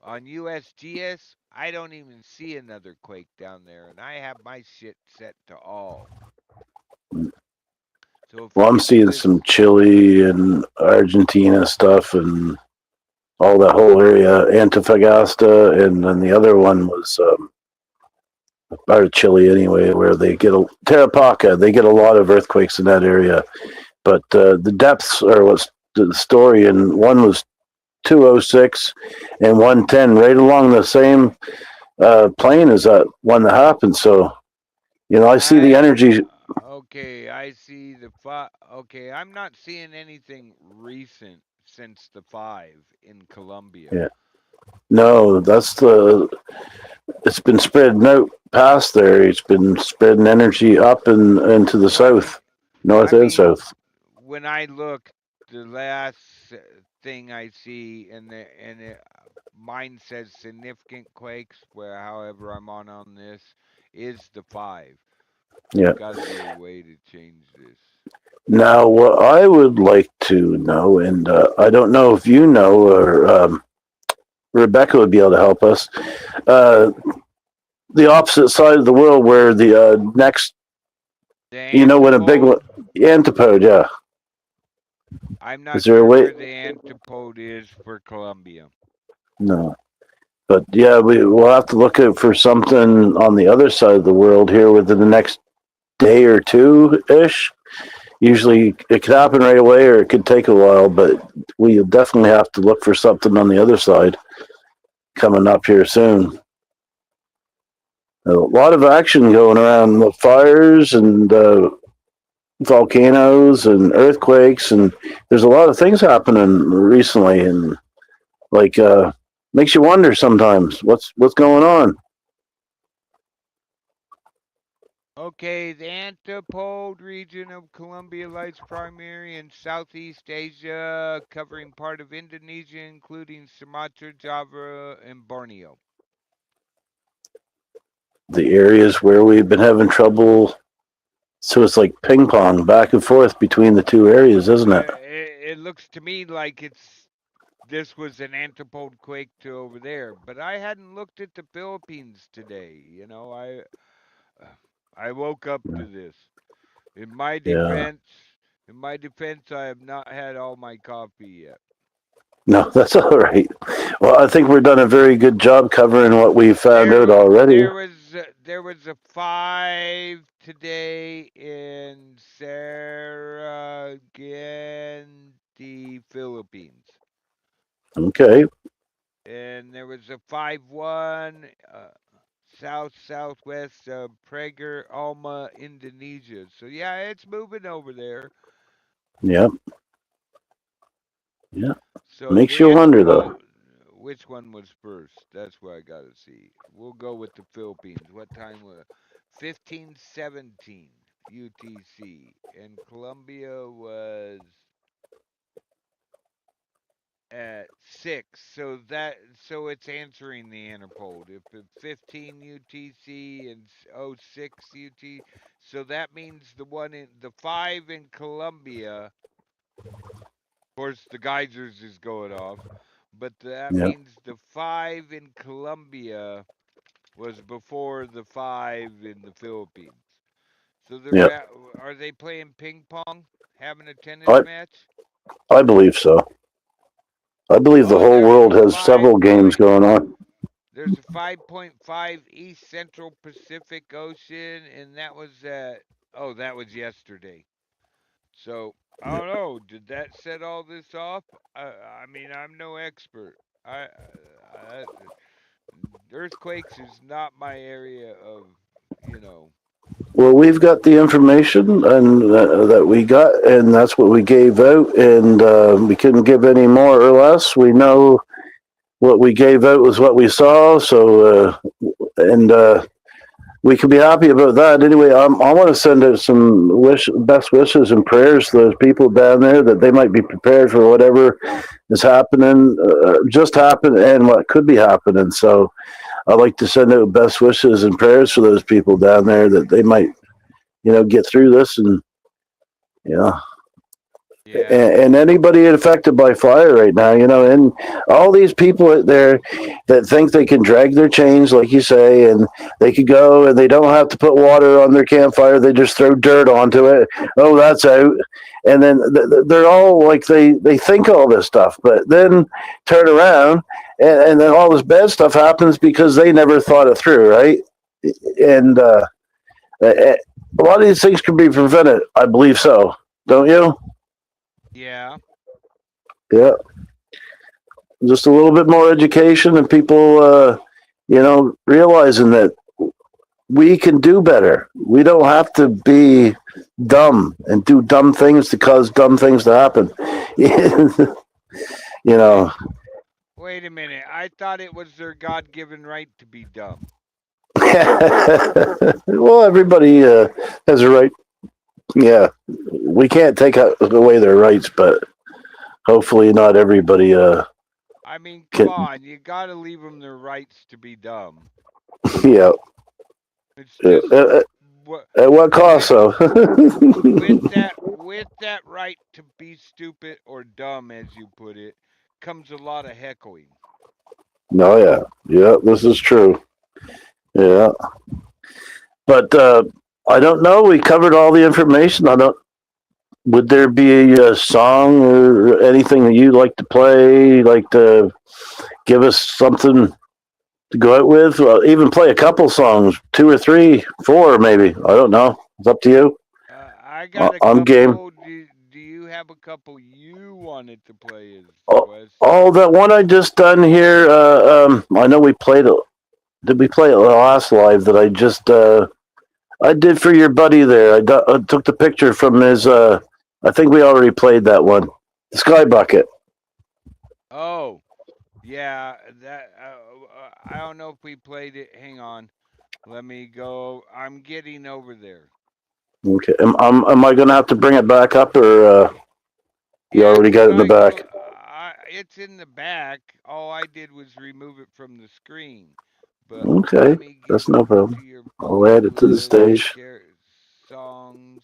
On USGS, I don't even see another quake down there, and I have my shit set to all. So well, I'm seeing some Chile and Argentina stuff and all that whole area, Antofagasta, and then the other one was out of Chile anyway, where they get Tarapaca. They get a lot of earthquakes in that area, but the depths are what's the story. And one was 206 and 110, right along the same plane as that one that happened. So, I see the energy. Okay, I see the 5. Okay, I'm not seeing anything recent since the 5 in Colombia. Yeah. No, it's been spreading out past there. It's been spreading energy up and into the south, north I and mean, south. when I look, the last thing I see, mine says significant quakes. Where, however, I'm on this is the 5. Yeah. There's got to be a way to change this. Now, what I would like to know, and I don't know if you know or Rebecca would be able to help us, the opposite side of the world where the next, The you know, when a big antipode, one, antipode, yeah. I'm Is not there a sure way? where the antipode is for Colombia. No. But yeah, we'll have to look out for something on the other side of the world here within the next day or two ish. Usually it could happen right away or it could take a while, but we'll definitely have to look for something on the other side coming up here soon. A lot of action going around, the fires and volcanoes and earthquakes, and there's a lot of things happening recently, and like makes you wonder sometimes what's going on. Okay, the antipode region of Colombia lies primarily in Southeast Asia, covering part of Indonesia, including Sumatra, Java, and Borneo. The areas where we've been having trouble, so it's like ping pong back and forth between the two areas, isn't it? It looks to me like this was an antipode quake to over there, but I hadn't looked at the Philippines today. You know, I woke up to this. In my Yeah. defense, I have not had all my coffee yet. No, that's all right. Well, I think we've done a very good job covering what we found out already. There was a 5 today in Saragente, Philippines, Okay. and there was a 5-1 southwest of Prager, Alma, Indonesia. So yeah, it's moving over there. Yeah. Yeah. So Makes the you wonder, though. antipode, which one was first? That's what I gotta see. We'll go with the Philippines. What time was it? 15:17 UTC, and Colombia was at 6. So it's answering the antipode. If it's 15 UTC and 06 UT, so that means the 5 in Colombia. Of course, the geysers is going off, but that Yeah. means the 5 in Colombia was before the 5 in the Philippines. So Yeah. are they playing ping pong, having a tennis I match? I believe so. I believe the Oh, whole world has several games going on. There's a 5.5 East Central Pacific Ocean, and that was yesterday. So I don't know. Did that set all this off? I mean, I'm no expert. I earthquakes is not my area of, you know. Well, we've got the information and that we got, and that's what we gave out, and we couldn't give any more or less. We know what we gave out was what we saw, so and we can be happy about that. Anyway, I want to send out some best wishes and prayers to those people down there that they might be prepared for whatever is happening, just happened, and what could be happening. So I'd like to send out best wishes and prayers for those people down there that they might, get through this and, and anybody affected by fire right now, and all these people out there that think they can drag their chains, like you say, and they could go and they don't have to put water on their campfire. They just throw dirt onto it. Oh, that's out. And then they're all like, they think all this stuff, but then turn around and then all this bad stuff happens because they never thought it through, right? And a lot of these things can be prevented. I believe so. Don't you? Yeah. Yeah. Just a little bit more education and people, realizing that we can do better. We don't have to be dumb and do dumb things to cause dumb things to happen. Wait a minute. I thought it was their God-given right to be dumb. Well, everybody has a right. Yeah, we can't take away their rights, but hopefully not everybody. I mean, Can- come on. You gotta leave them their rights to be dumb. Yeah. It's just what At what cost, though? with that right to be stupid or dumb, as you put it, comes a lot of heckling. No, yeah, this is true. Yeah, but I don't know. We covered all the information. I don't. Would there be a song or anything that you'd like to play? Like to give us something to go out with? Even play a couple songs, 2 or 3, 4, maybe. I don't know. It's up to you. I got a I'm couple. game. Do you have a couple you wanted to play? Is the Oh, question. oh, that one I just done here. I know we played it. Did we play it last live? That I just I did for your buddy there. I took the picture from his. I think we already played that one. The Sky Bucket. Oh, yeah. That I don't know if we played it. Hang on. Let me go. I'm getting over there. Okay. Am I gonna have to bring it back up, or you Yeah, already got it in the I back? it's in the back. All I did was remove it from the screen. But Okay, let me that's get no to problem. your I'll add it to the playlist, stage. share songs.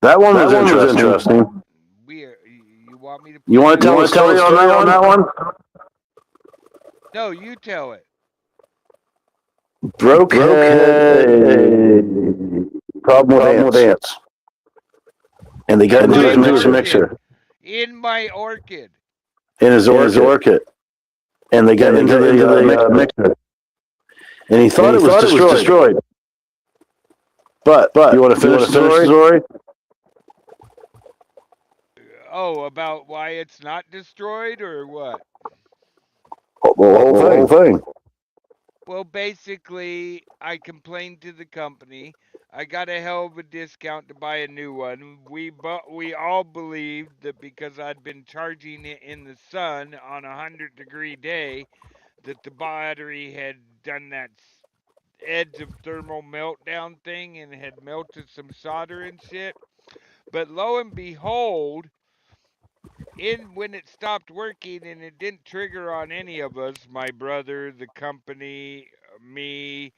That one was interesting. You want me to? You want to tell a story on that one? No, you tell it. Broke had a problem with ants, and they got into his mixer. In my orchid. In his orchid, and they got into the mixer, and he thought it was destroyed. But you want to finish the story? Oh, about why it's not destroyed or what? The whole thing. Well, basically, I complained to the company. I got a hell of a discount to buy a new one. We all believed that because I'd been charging it in the sun on a 100-degree day, that the battery had done that edge of thermal meltdown thing and had melted some solder and shit. But lo and behold, when it stopped working and it didn't trigger on any of us, my brother, the company, me,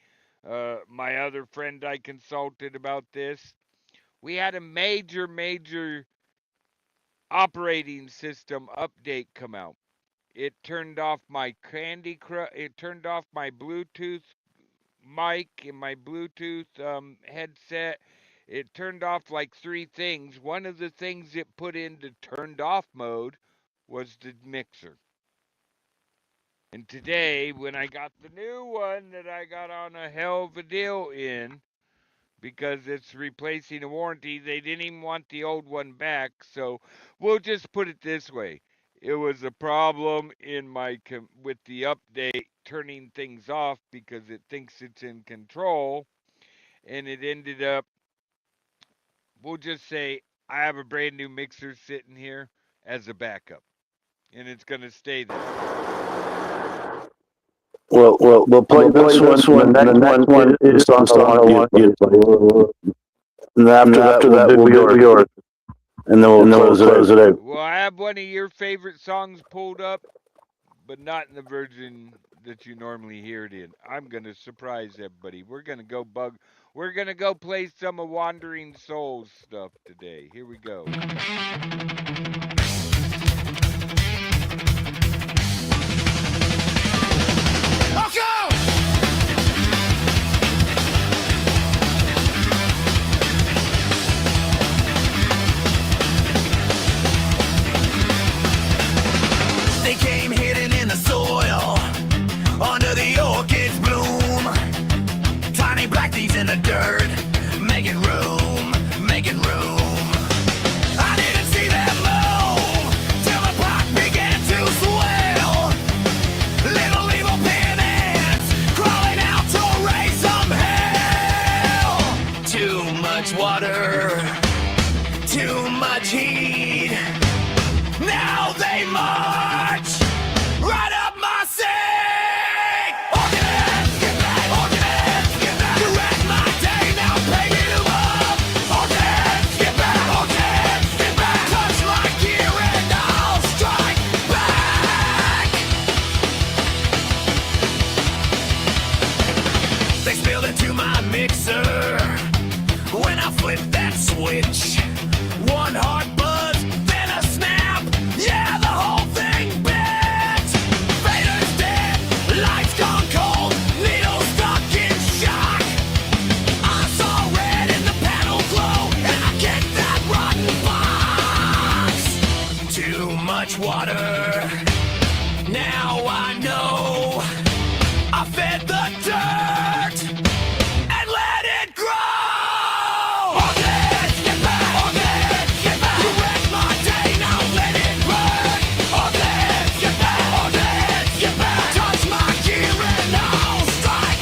my other friend I consulted about this, we had a major operating system update come out. It turned off my Candy Crush, it turned off my Bluetooth mic and my Bluetooth headset. It turned off like 3 things. One of the things it put into turned off mode was the mixer. And today, when I got the new one that I got on a hell of a deal in, because it's replacing a warranty, they didn't even want the old one back. So we'll just put it this way. It was a problem in with the update turning things off because it thinks it's in control. And it ended up, we'll just say, I have a brand new mixer sitting here as a backup. And it's going to stay there. Well, we'll play this one. The next one is the song I want you to play. And after that will be yours. And then we'll close it out. Well, I have one of your favorite songs pulled up, but not in the version that you normally hear it in. I'm gonna surprise everybody. We're gonna go play some of Wandering Souls stuff today. Here we go. They came hidden in the soil, under the orchid's bloom. Tiny black thieves in the dirt, making room, making room. I didn't see them move till the pot began to swell. Little evil pinheads crawling out to raise some hell. Too much water, too much heat. feel it to my mixer. When I flip that switch, one hard buzz, then a snap. Yeah, the whole thing bent. Vader's dead, lights gone cold, needles stuck in shock. I saw red in the panel glow, and I kicked that rotten box. Too much water. Now I know. I fed the dirt and let it grow. On this, get back. On this, get back. You wrecked my day, now let it burn. On this, get back. On this, get back. Touch my gear and I'll strike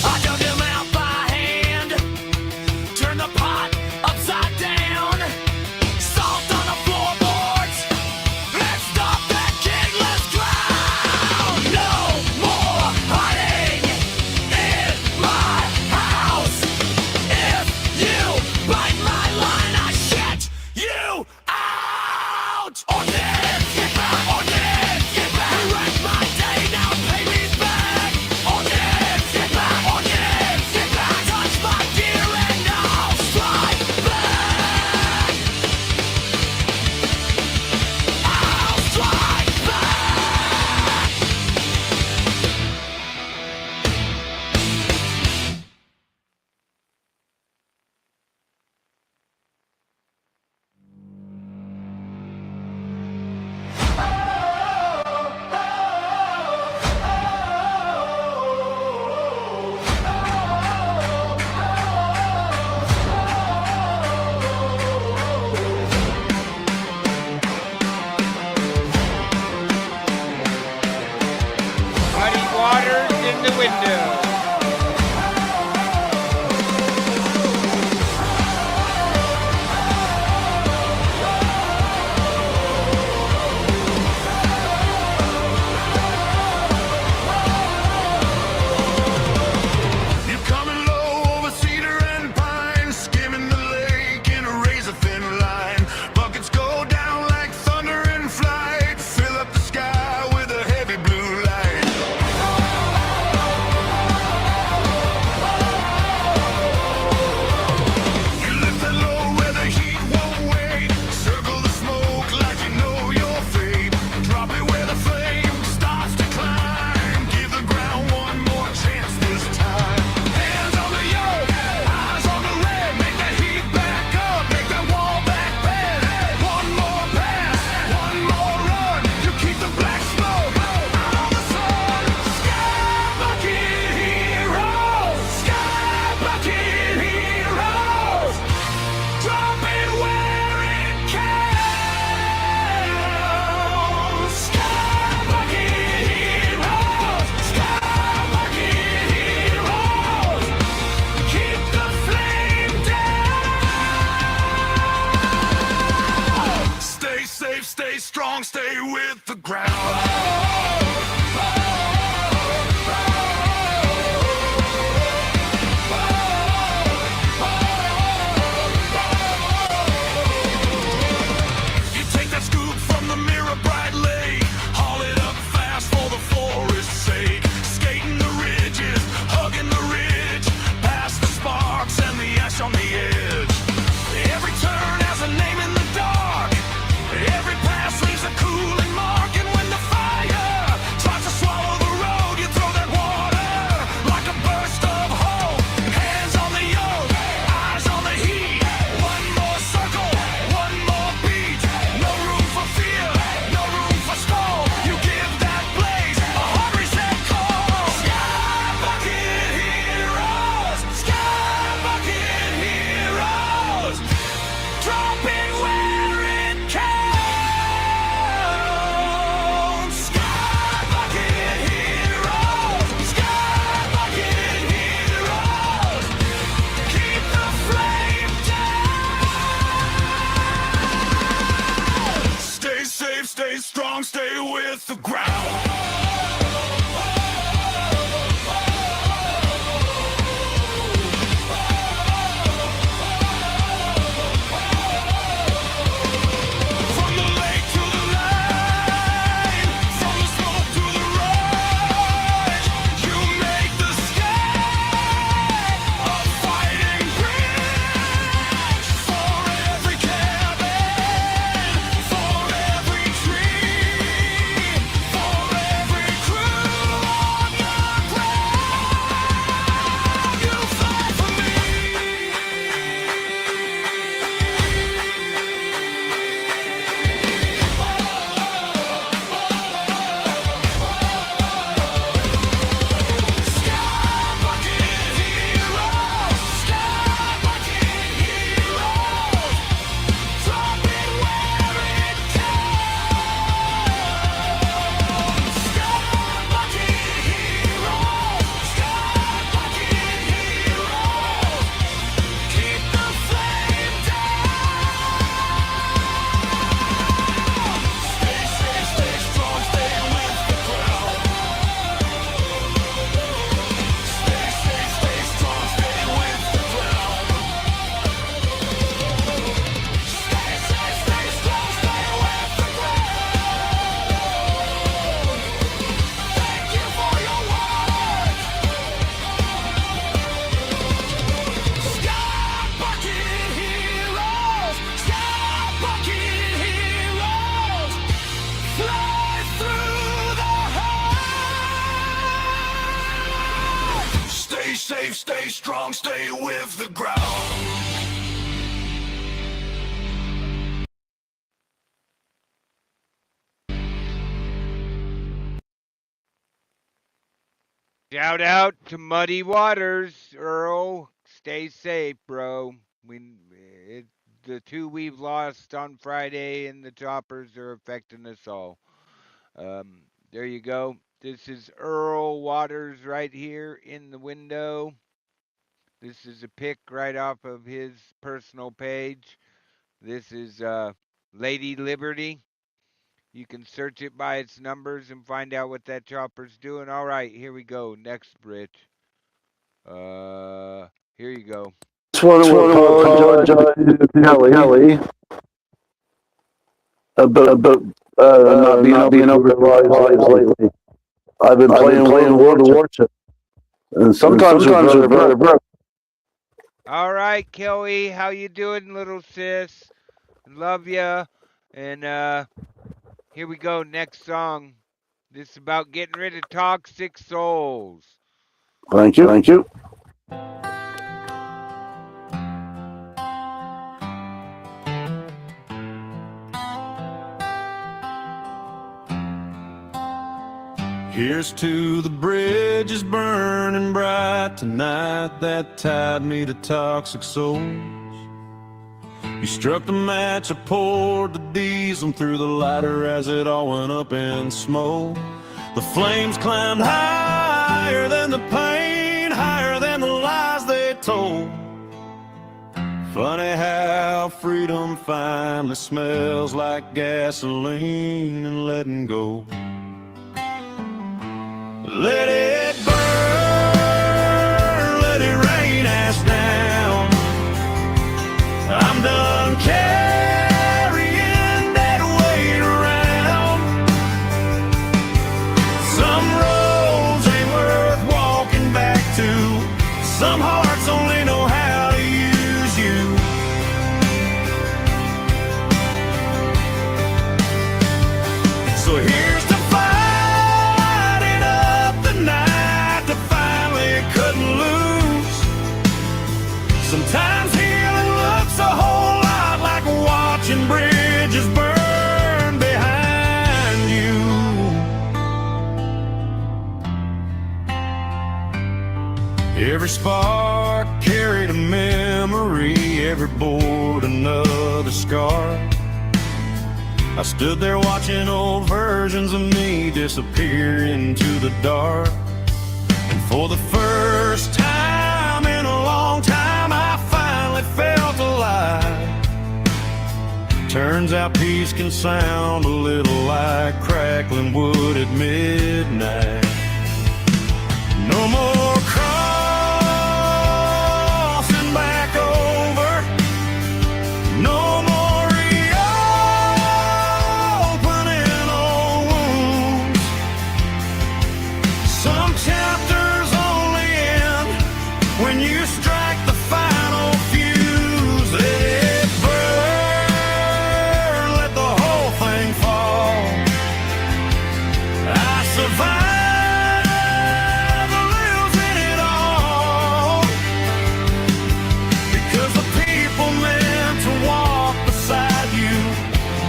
I dug him out by hand, turn the pot upside down, salt on the floorboards, let's stop that kidless ground. No more hiding in my house. If you bite my line, I shut you out. On this, get back. On this, get back. You wrecked my day, now pay me back. On this, get back. On this, get back. Touch my gear and I'll strike back. I'll strike back. Muddy waters in the window. You're coming low over cedar and pine, skimming the lake in a razor thin line. Buckets go down like thunder in flight, fill up the sky with a heavy blue light. You lift it low where the heat won't wait, circle the smoke like you know your fate. Drop it where the flame starts to climb, give the ground one more chance this time. Hands on the yoke, eyes on the red, make that heat back up, make that wall back bend. One more pass, one more run, you keep the black smoke out of the sun. Sky bucket heroes, sky bucket heroes, drop it where it counts. Sky bucket heroes, sky bucket heroes, keep the flame down. Stay safe, stay strong, stay with the ground. You take that scoop from the mirror brightly, haul it up fast for the forest's sake. Skating the ridges, hugging the ridge, past the sparks and the ash on the edge. Every turn has a name in the dark, every pass leaves a cooling mark. And when the fire tries to swallow the road, you throw that water like a burst of hope. Hands on the yoke, eyes on the heat. One more circle, one more beat. No room for fear, no room for stall. You give that blaze a hard reset call. Sky bucket heroes, sky bucket heroes, dropping where it counts. Sky bucket heroes, sky bucket heroes, keep the flame down. Stay safe, stay strong, stay with the ground. stay strong, stay with the ground. Shout out to Muddy Waters, Earl. Stay safe, bro. It, the two we've lost on Friday and the choppers are affecting us all. There you go. This is Earl Waters right here in the window. This is a pic right off of his personal page. This is Lady Liberty. You can search it by its numbers and find out what that chopper's doing. All right, here we go. Next, Rich. Here you go. Just want to apologize to Kelly about not being over lately. I've been playing World of Warcraft, and sometimes they're very broke. All right, Kelly, how you doing, little sis? Love ya. And here we go. Next song. This is about getting rid of toxic souls. Thank you. Thank you. Here's to the bridges burning bright tonight that tied me to toxic souls. You struck the match, I poured the diesel through the lighter as it all went up in smoke. The flames climbed higher than the pain, higher than the lies they told. Funny how freedom finally smells like gasoline and letting go. Let it burn, let it rain ash down. I'm done carrying that weight around. Some roads ain't worth walking back to. Some hearts only know how to use you. So here's to fighting up the night to finally cutting loose. Sometimes healing looks a whole lot like watching bridges burn behind you. Every spark carried a memory, every board another scar. I stood there watching old versions of me disappear into the dark. And for the first time in a long time, I finally felt alive. Turns out peace can sound a little like crackling wood at midnight. No more crossing back over. No more reopening old wounds. Some chapters only end when you strike the final fuse. Let it burn, let the whole thing fall. I survived.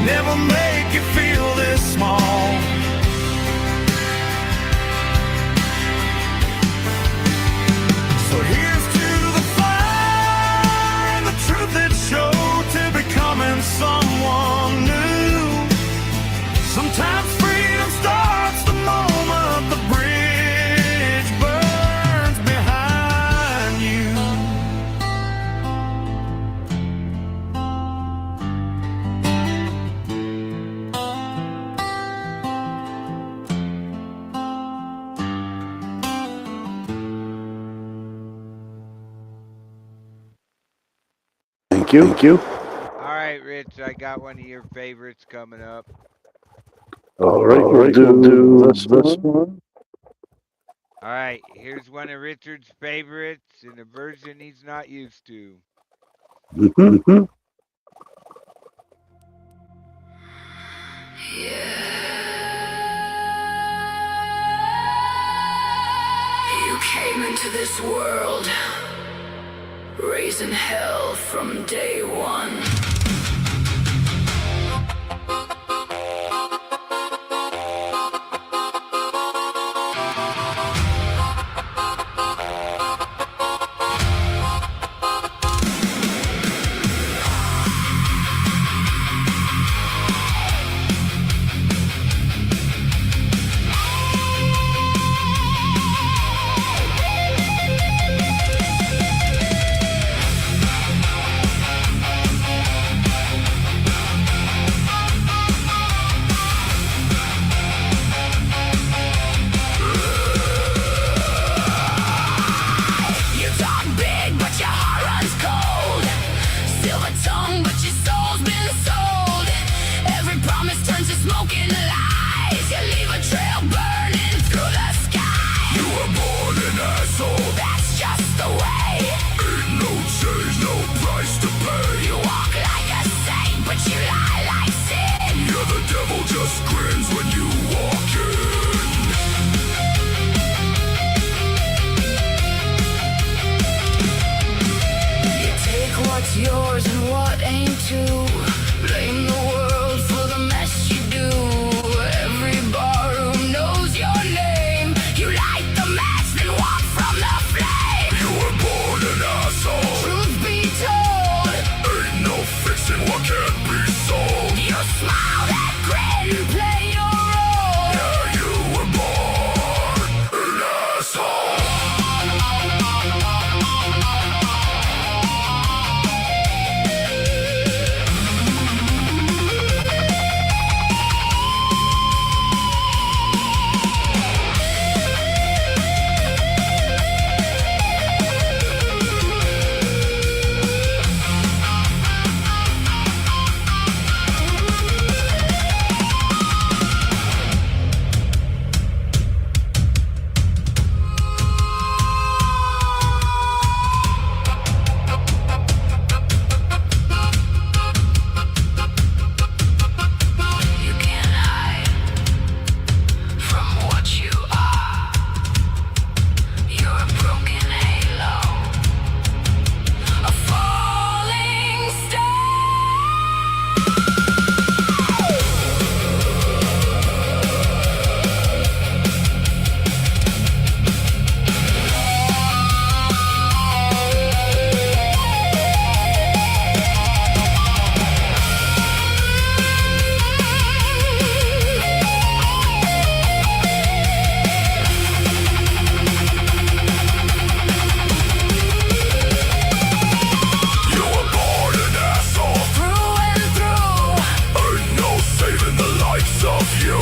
Never make you feel this small. So here's to the fire and the truth it showed to becoming someone new. Sometimes freedom starts the moment the bridge burns behind you. Thank you. Thank you. All right, Rich, I got one of your favorites coming up. All right, we'll do this one. All right, here's one of Richard's favorites in a version he's not used to. Mm-hmm. You came into to this world, raising hell from day one. You talk big, but your heart runs cold. Silver tongue, but your soul's been sold. Every promise turns to smoke and lies. You leave a trail burning through the sky. You were born an asshole. That's just the way. Ain't no change, no price to pay. You walk like a saint, but you lie like sin. Yeah, the devil just grins when you walk in. You take what's yours and what ain't too. Blame the world for the mess you do. Every barroom knows your name. You light the match, then walk from the flame. You were born an asshole. Truth be told, ain't no fixing what can't be sold. You smile that grin, play your role. Yeah, you were born an asshole. You can't hide from what you are. You're a broken halo, a falling You were born an asshole. Through and through. Ain't no saving the likes of you.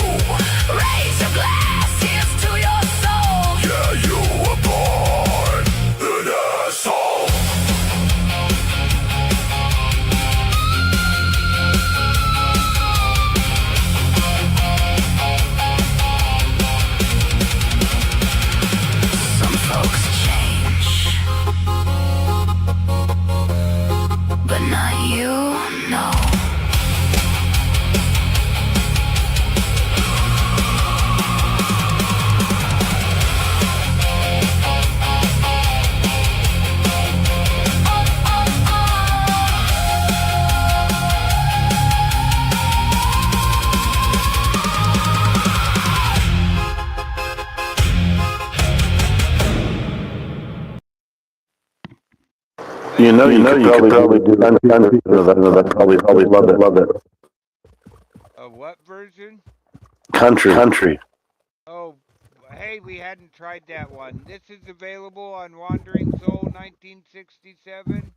Raise a glass, here's to your soul. Yeah, you were born an asshole. Some folks change, but not you, no. You know, you could probably do that kind of that probably love it. A what version? Country. Oh, hey, we hadn't tried that one. This is available on Wandering Soul 1967.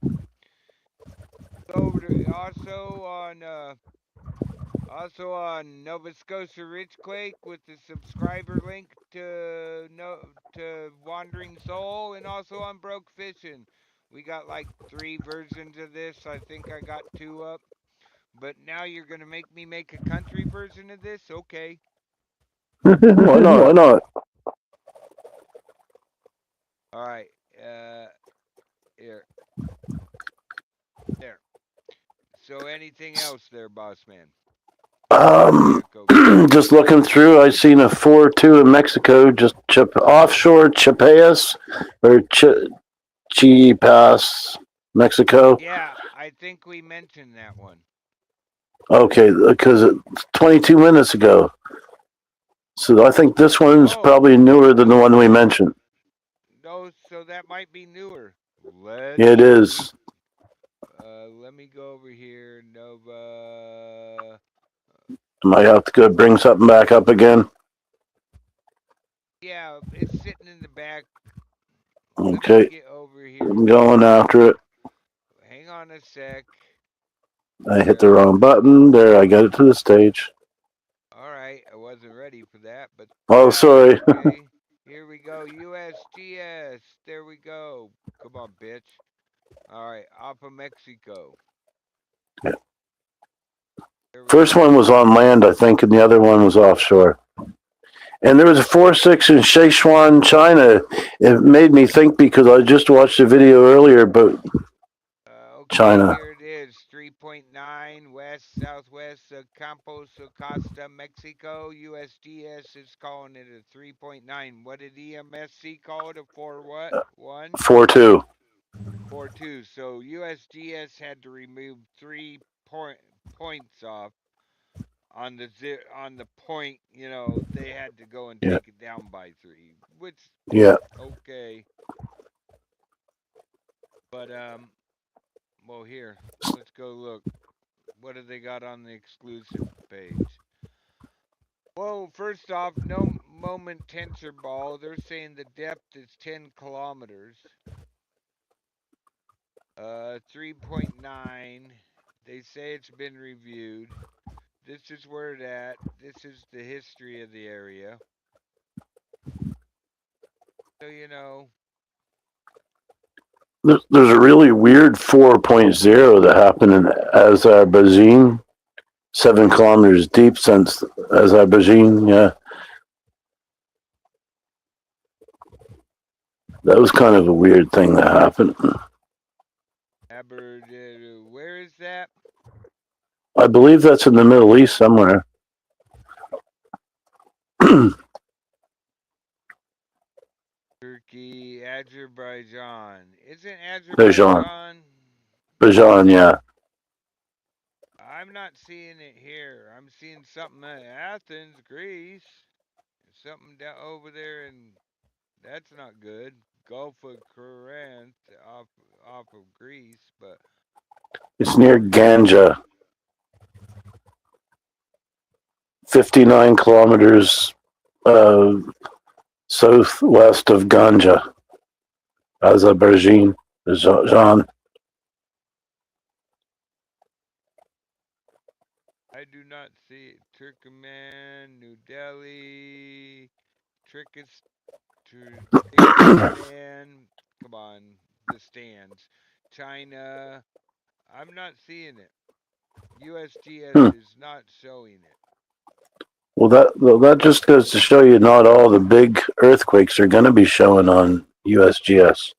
Also on Nova Scotia Ridgequake with the subscriber link to Wandering Soul, and also on Broke Fishin'. We got like 3 versions of this. I think I got 2 up. But now you're gonna make me make a country version of this? Okay. Why not? All right. Here. There. So anything else there, boss man? Mexico? Just looking through, I seen a 4-2 in Mexico, just offshore Chiapas or Chiapas, Mexico. Yeah, I think we mentioned that one. Okay, because 22 minutes ago. So I think this one's Oh, probably newer than the one we mentioned. no, so that might be newer. Let's It see. is. Let me go over here. Nova. Might have to go bring something back up again. Yeah, it's sitting in the back. Let me Okay, get over here. I'm going after it. Hang on a sec. I hit the wrong button. There, I got it to the stage. All right, I wasn't ready for that, but Oh, that's sorry. okay. Here we go. USGS. There we go. Come on, bitch. All right, off of Mexico. Yeah. There we First go. one was on land, I think, and the other one was offshore. And there was a 4.6 in Sichuan, China. It made me think because I just watched a video earlier about Okay, China. here it is. 3.9 west southwest of Campos of Costa, Mexico. USGS is calling it a 3.9. What did EMSC call it? A 4 what? 1? 4.2. 4.2. So USGS had to remove 3 points off on the point. They had to go and Yeah. take it down by 3, which Yeah. okay. But well, here, let's go look. What do they got on the exclusive page? Well, first off, no moment tensor ball. They're saying the depth is 10 kilometers. 3.9. They say it's been reviewed. This is where it at. This is the history of the area. So, There's a really weird 4.0 that happened in Azerbaijan, 7 kilometers deep since Azerbaijan. Yeah, that was kind of a weird thing that happened. where is that? I believe that's in the Middle East somewhere. Turkey, Azerbaijan. Isn't Azerbaijan? Azerbaijan, yeah. I'm not seeing it here. I'm seeing something at Athens, Greece. Something down over there, and that's not good. Gulf of Corinth off of Greece, but It's near Ganja. 59 kilometers southwest of Ganja, Azerbaijan. I do not see it. Turkmen, New Delhi, Turkmenistan. Come on, the stands. China. I'm not seeing it. USGS is not showing it. Well, that just goes to show you not all the big earthquakes are going to be showing on USGS.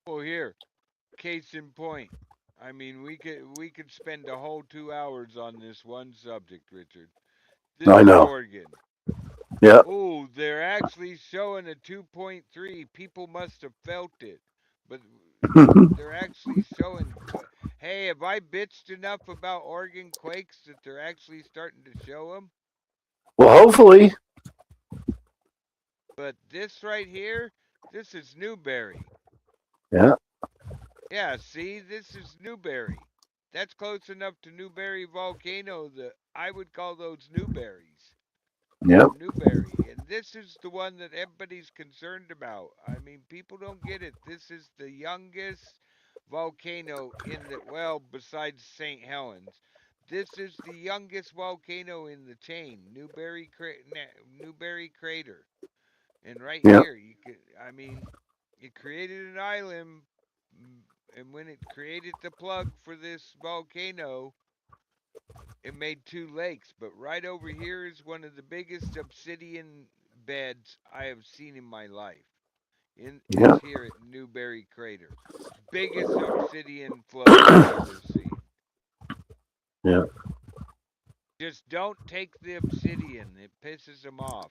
Well, here, case in point. I mean, we could spend a whole 2 hours on this one subject, Richard. This I know. is Oregon. Yeah. Oh, they're actually showing a 2.3. People must have felt it, but they're actually showing. Hey, have I bitched enough about Oregon quakes that they're actually starting to show them? Well, hopefully. But this right here, this is Newberry. Yeah. Yeah, see, this is Newberry. That's close enough to Newberry volcano that I would call those Newberries. Yep. Newberry. And this is the one that everybody's concerned about. I mean, people don't get it. This is the youngest volcano in the, well, besides St. Helens. This is the youngest volcano in the chain, Newberry Crater. And right Yep. here, it created an island, and when it created the plug for this volcano, it made 2 lakes. But right over here is one of the biggest obsidian beds I have seen in my life. It's here at Newberry Crater. Biggest obsidian flow I've ever seen. Yeah. Just don't take the obsidian. It pisses them off.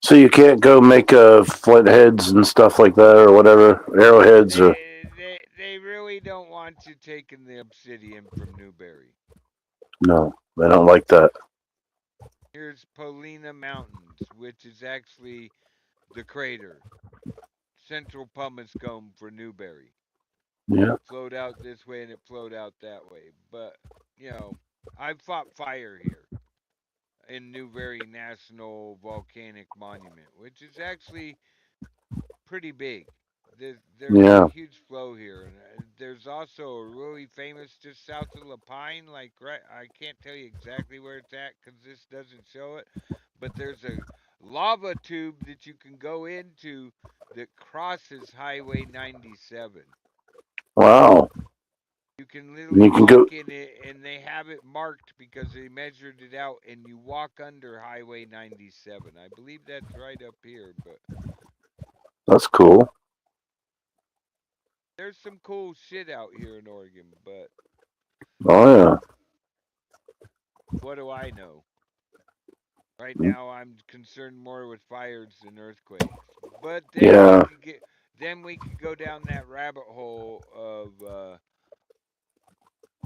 So you can't go make flint heads and stuff like that, or whatever, arrowheads, or They really don't want you taking the obsidian from Newberry. no, they don't like that. Here's Polina Mountains, which is actually the crater. Central pumice gome for Newberry. Yeah. It flowed out this way and it flowed out that way. But, you know, I've fought fire here in Newberry National Volcanic Monument, which is actually pretty big. There's Yeah. a huge flow here. And there's also a really famous just south of Lapine, like right, I can't tell you exactly where it's at because this doesn't show it, but there's a lava tube that you can go into that crosses Highway 97. Wow. You can literally You can walk go. in it, and they have it marked because they measured it out, and you walk under Highway 97. I believe that's right up here, but That's cool. there's some cool shit out here in Oregon, but Oh yeah. what do I know? Right now, I'm concerned more with fires than earthquakes. But then Yeah. we could go down that rabbit hole of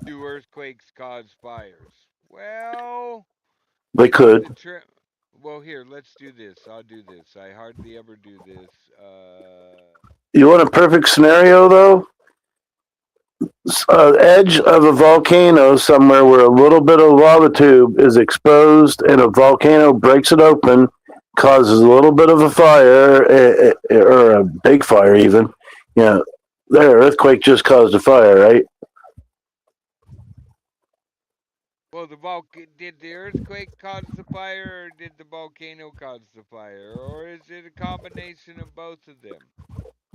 do earthquakes cause fires? Well, They could. well, here, let's do this. I'll do this. I hardly ever do this. You want a perfect scenario though? Edge of a volcano somewhere where a little bit of lava tube is exposed and a volcano breaks it open, causes a little bit of a fire, or a big fire even. You know, there, earthquake just caused a fire, right? Well, did the earthquake cause the fire, or did the volcano cause the fire, or is it a combination of both of them?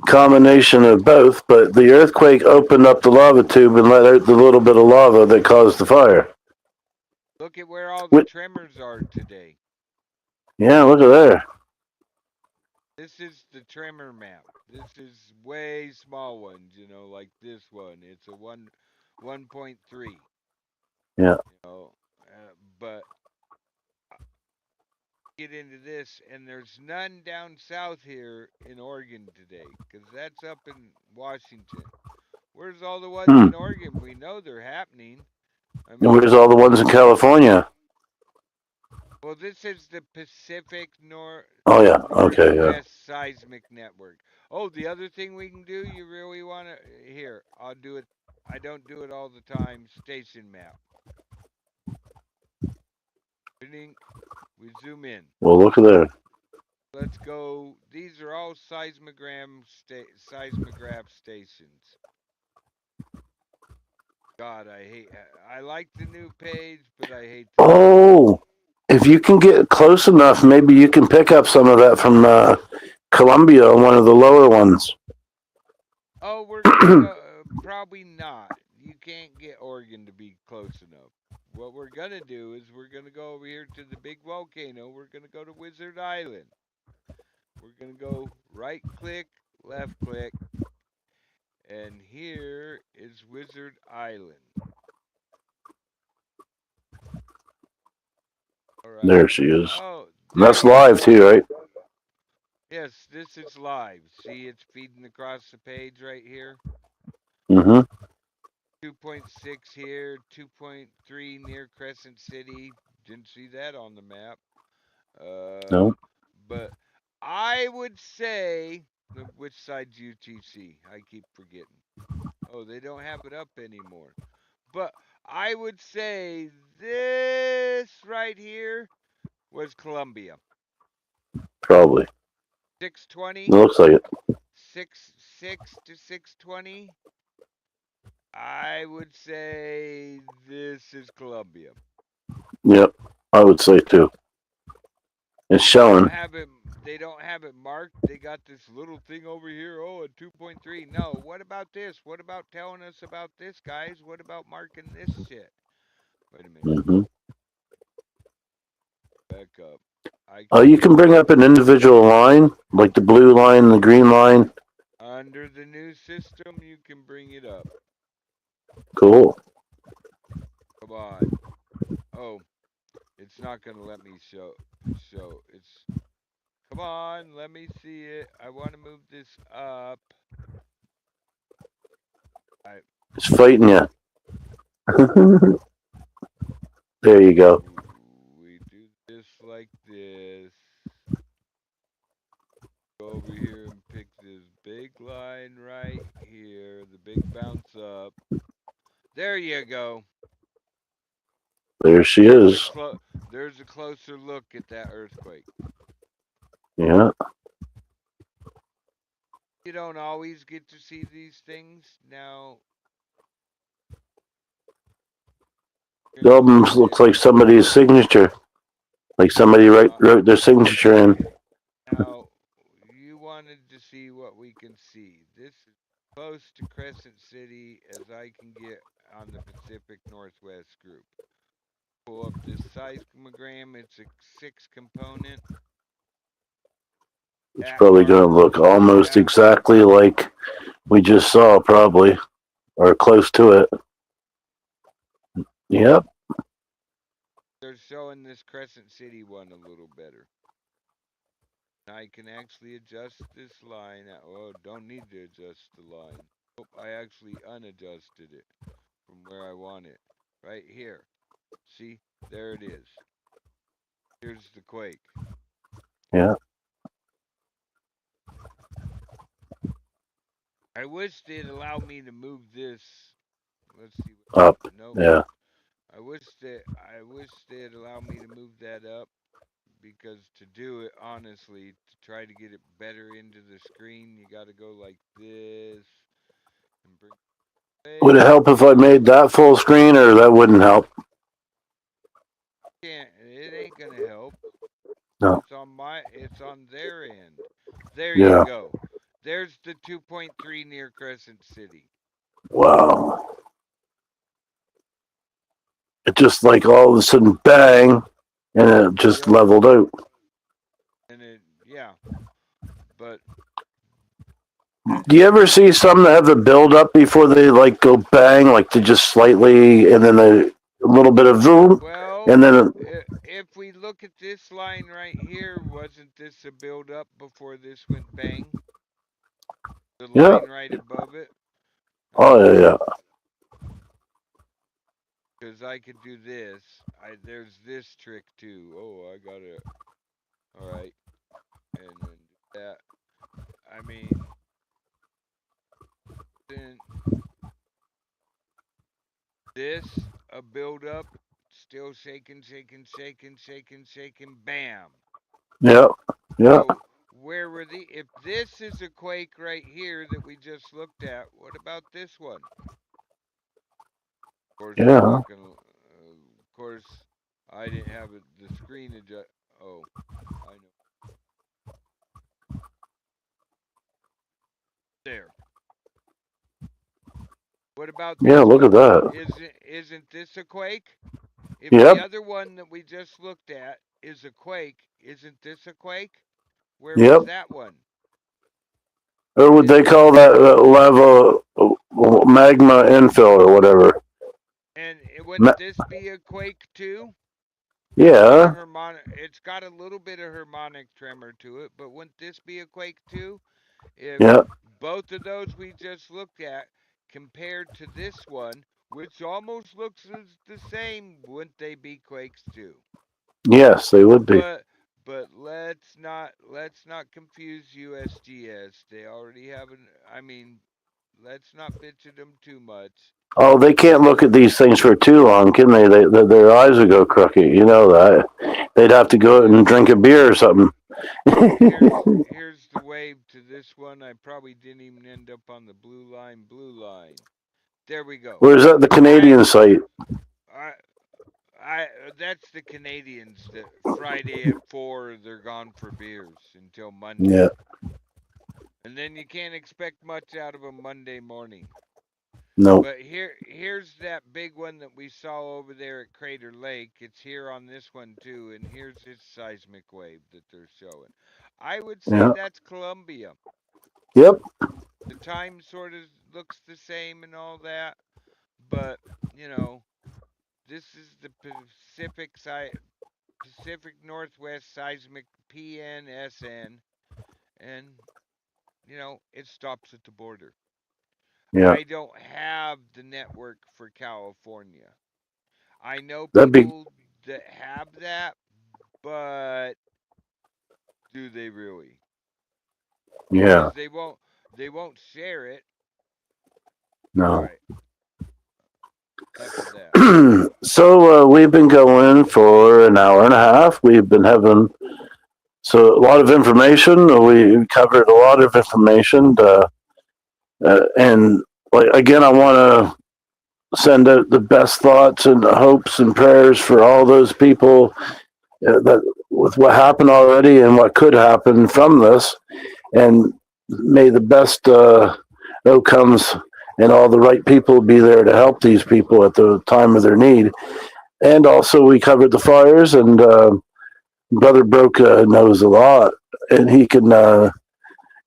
Combination of both, but the earthquake opened up the lava tube and let out the little bit of lava that caused the fire. Look at where all the tremors are today. Yeah, look at there. This is the tremor map. This is way small ones, you know, like this one. It's a 1.3. Yeah. You know, but get into this, and there's none down south here in Oregon today, because that's up in Washington. Where's all the ones in Oregon? We know they're happening. I mean, where's all the ones in California? Well, this is the Pacific Oh yeah, okay, yeah. Northwest Seismic Network. Oh, the other thing we can do, you really want to, here, I'll do it. I don't do it all the time. Station map. We zoom in. Well, look at there. Let's go. These are all seismograph stations. God, I like the new page, but I hate the Oh, if you can get close enough, maybe you can pick up some of that from Columbia on one of the lower ones. Oh, we're gonna probably not. You can't get Oregon to be close enough. What we're gonna do is we're gonna go over here to the big volcano. We're gonna go to Wizard Island. We're gonna go right click, left click, and here is Wizard Island. All right. There she is. Oh, that's live too, right? Yes, this is live. See, it's feeding across the page right here. Mm-hmm. 2.6 here, 2.3 near Crescent City. Didn't see that on the map. No. But I would say, which side's UTC? I keep forgetting. Oh, they don't have it up anymore. But I would say this right here was Columbia. Probably. 620. It looks like it. 6 to 620. I would say this is Columbia. Yep, I would say too. It's showing. They don't have it marked. They got this little thing over here. Oh, a 2.3. No, what about this? What about telling us about this, guys? What about marking this shit? Wait a minute. Mm-hmm. Back up. Oh, you can bring up an individual line, like the blue line and the green line. Under the new system, you can bring it up. Cool. Come on. Oh, it's not gonna let me show. It's. Come on, let me see it. I want to move this up. I. It's fighting you. There you go. We do this like this. Go over here and pick this big line right here. The big bounce up. There you go. There she is. There's a closer look at that earthquake. Yeah. You don't always get to see these things. Now, It almost looks like somebody's signature. Like somebody wrote their signature in. now you wanted to see what we can see. This is close to Crescent City as I can get on the Pacific Northwest group. Pull up this seismogram. It's a 6-component. It's probably going to look almost exactly like we just saw, probably, or close to it. Yep. They're showing this Crescent City one a little better. I can actually adjust this line. Oh, don't need to adjust the line. Oh, I actually unadjusted it from where I want it. Right here. See? There it is. Here's the quake. Yeah. I wish they'd allow me to move this. Let's see. Up. Nope. Yeah. I wish they'd allow me to move that up, because to do it honestly, to try to get it better into the screen, you got to go like this and bring. Would it help if I made that full screen, or that wouldn't help? It ain't gonna help. No. It's on their end. There Yeah. you go. There's the 2.3 near Crescent City. Wow. It just like all of a sudden bang, and it just leveled out. And yeah. But do you ever see some that have a build up before they like go bang, like they just slightly, and then a little bit of zoom, and then if we look at this line right here, wasn't this a build up before this went bang? The line right above it. Oh yeah. Because I could do this. There's this trick too. Oh, I got it. All right, and then that. I mean, then this a build up, still shaking, bam. Yeah. Yeah. So where were if this is a quake right here that we just looked at, what about this one? Of course, yeah. of course, I didn't have the screen adjust. Oh, I know. There. What about this? Yeah, look at that. Isn't this a quake? If Yep. the other one that we just looked at is a quake, isn't this a quake? Where Yep. was that one? Or would they call that lava magma infill or whatever? And wouldn't this be a quake too? Yeah. It's got a little bit of harmonic tremor to it, but wouldn't this be a quake too? If both of those we just looked at compared to this one, which almost looks the same, wouldn't they be quakes too? Yes, they would be. But let's not confuse USGS. They already have let's not bitch at them too much. Oh, they can't look at these things for too long, can they? Their eyes would go crooked. You know that. They'd have to go out and drink a beer or something. Here's the wave to this one. I probably didn't even end up on the blue line. There we go. Where's that? The Canadian site. That's the Canadians. That Friday at 4, they're gone for beers until Monday. Yeah. And then you can't expect much out of them Monday morning. No. But here's that big one that we saw over there at Crater Lake. It's here on this one too, and here's its seismic wave that they're showing. I would say that's Columbia. Yep. The time sort of looks the same and all that, but you know, This is the Pacific Northwest Seismic PNSN, and it stops at the border. Yeah, I don't have the network for California. I know that'd be people that have that, but do they really? yeah. Because they won't share it. All No. right, enough of that. So we've been going for an hour and a half. We've been having a lot of information. We covered a lot of information, and like again, I want to send out the best thoughts and hopes and prayers for all those people that with what happened already and what could happen from this, and may the best outcomes and all the right people be there to help these people at the time of their need. And also, we covered the fires, and Brother Broke knows a lot, and he can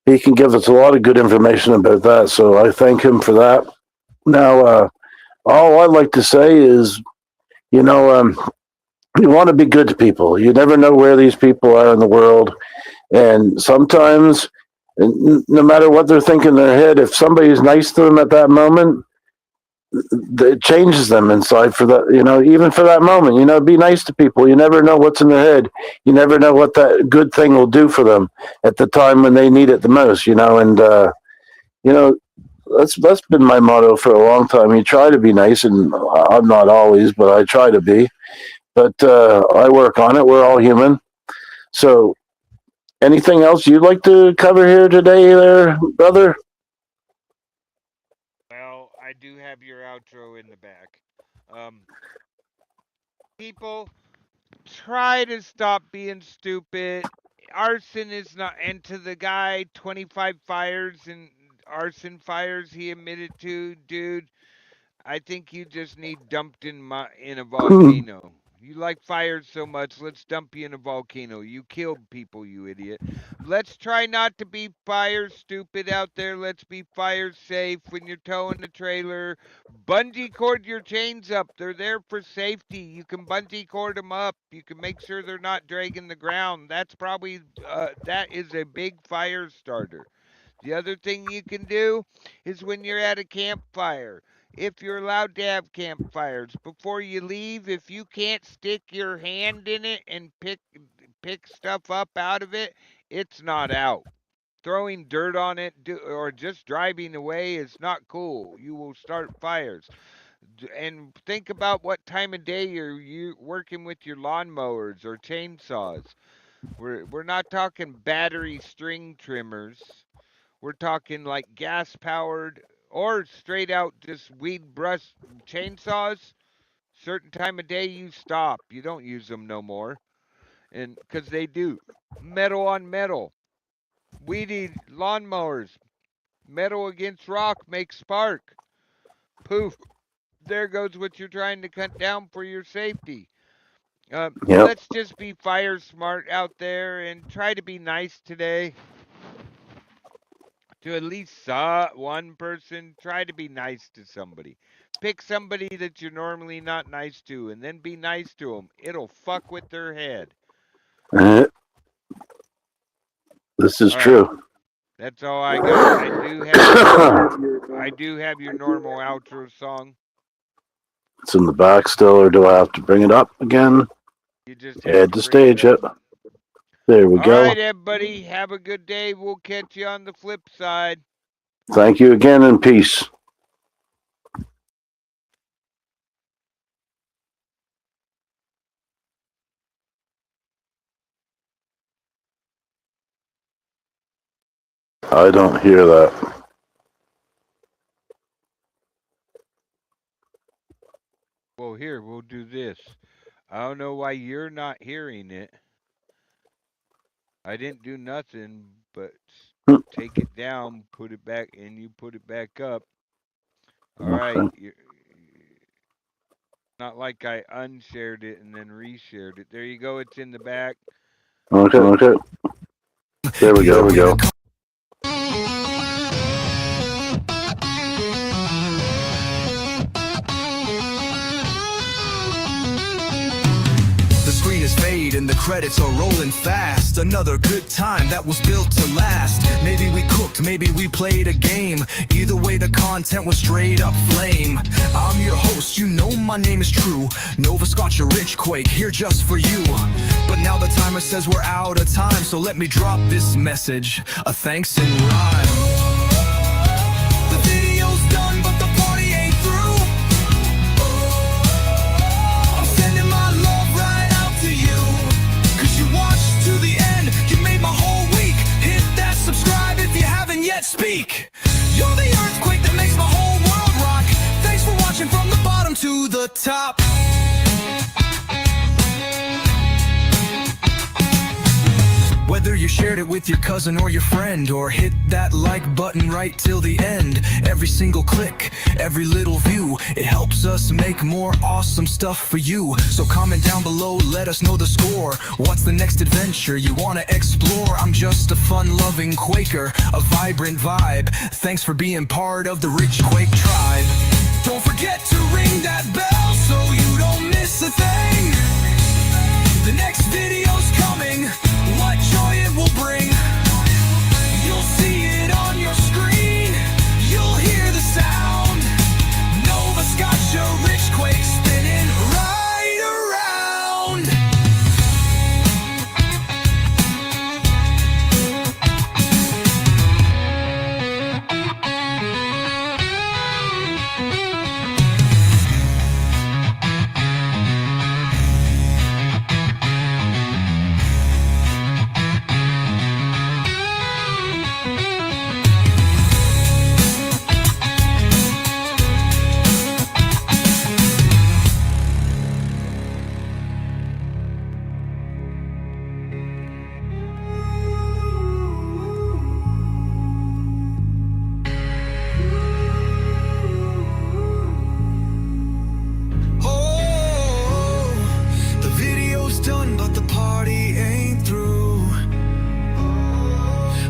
give us a lot of good information about that. So I thank him for that. Now, all I'd like to say is, you know, you want to be good to people. You never know where these people are in the world, and sometimes, no matter what they're thinking in their head, if somebody's nice to them at that moment, it changes them inside for that, even for that moment. Be nice to people. You never know what's in their head. You never know what that good thing will do for them at the time when they need it the most, and that's been my motto for a long time. You try to be nice, and I'm not always, but I try to be. But I work on it. We're all human. So anything else you'd like to cover here today there, brother? Well, I do have your outro in the back. People, try to stop being stupid. Arson is not, and to the guy, 25 fires and arson fires he admitted to, dude, I think you just need dumped in a volcano. You like fires so much, let's dump you in a volcano. You killed people, you idiot. Let's try not to be fire stupid out there. Let's be fire safe when you're towing a trailer. Bungee cord your chains up. They're there for safety. You can bungee cord them up. You can make sure they're not dragging the ground. That's probably, that is a big fire starter. The other thing you can do is when you're at a campfire, if you're allowed to have campfires, before you leave, if you can't stick your hand in it and pick stuff up out of it, it's not out. Throwing dirt on it or just driving away is not cool. You will start fires. And think about what time of day you're working with your lawnmowers or chainsaws. We're not talking battery string trimmers. We're talking like gas powered or straight out just weed brush chainsaws. Certain time of day you stop. You don't use them no more. And because they do metal on metal. Weedy lawnmowers. Metal against rock makes spark. Poof. There goes what you're trying to cut down for your safety. Yep. Let's just be fire smart out there and try to be nice today. To at least one person, try to be nice to somebody. Pick somebody that you're normally not nice to, and then be nice to them. It'll fuck with their head. This is all true. Right. That's all I got. I do have your normal outro song. It's in the back still, or do I have to bring it up again? You just add the stage it. There we go. All right, everybody. Have a good day. We'll catch you on the flip side. Thank you again, and peace. I don't hear that. Well, here, we'll do this. I don't know why you're not hearing it. I didn't do nothing but take it down, put it back, and you put it back up. All right. Not like I unshared it and then reshared it. There you go. It's in the back. Okay. There we go. is fade and the credits are rolling fast. Another good time that was built to last. Maybe we cooked, maybe we played a game. Either way, the content was straight up flame. I'm your host, you know my name is true. Nova Scotia Rich Quake, here just for you. But now the timer says we're out of time, so let me drop this message, a thanks in rhyme. The video's done, but the party ain't through. I'm sending my love right out to you, 'cause you watched to the end, you made my whole week. Hit that subscribe if you haven't yet, speak. You're the earthquake that makes my whole world rock. Thanks for watching from the bottom to the top. Whether you shared it with your cousin or your friend, or hit that like button right till the end. Every single click, every little view, it helps us make more awesome stuff for you. So comment down below, let us know the score. What's the next adventure you want to explore? I'm just a fun-loving Quaker, a vibrant vibe. Thanks for being part of the Rich Quake tribe. Don't forget to ring that bell so you don't miss a thing. The next video's coming. What joy it will bring. You'll see it on your screen. You'll hear the sound. Nova Scotia Rich Quake spinning right around.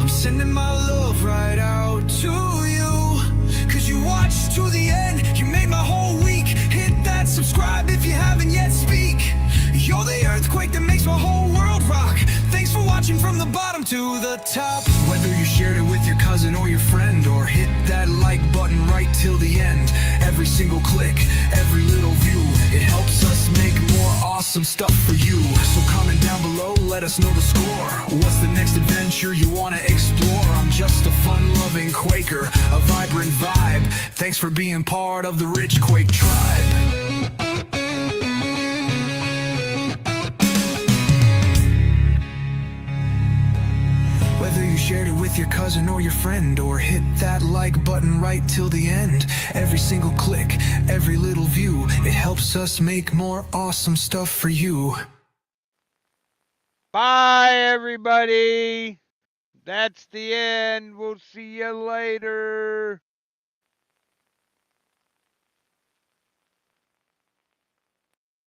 Sending my love right out to you, 'cause you watched to the end, you made my whole week. Hit that subscribe if you haven't yet, speak. You're the earthquake that makes my whole world rock. Thanks for watching from the bottom to the top. Whether you shared it with your cousin or your friend, or hit that like button right till the end. Every single click, every little view, it helps us make more awesome stuff for you. So comment down below, let us know the score. What's the next adventure you want to explore? I'm just a fun-loving Quaker, a vibrant vibe. Thanks for being part of the Rich Quake tribe. Whether you shared it with your cousin or your friend, or hit that like button right till the end. Every single click, every little view, it helps us make more awesome stuff for you. Bye, everybody. That's the end. We'll see you later.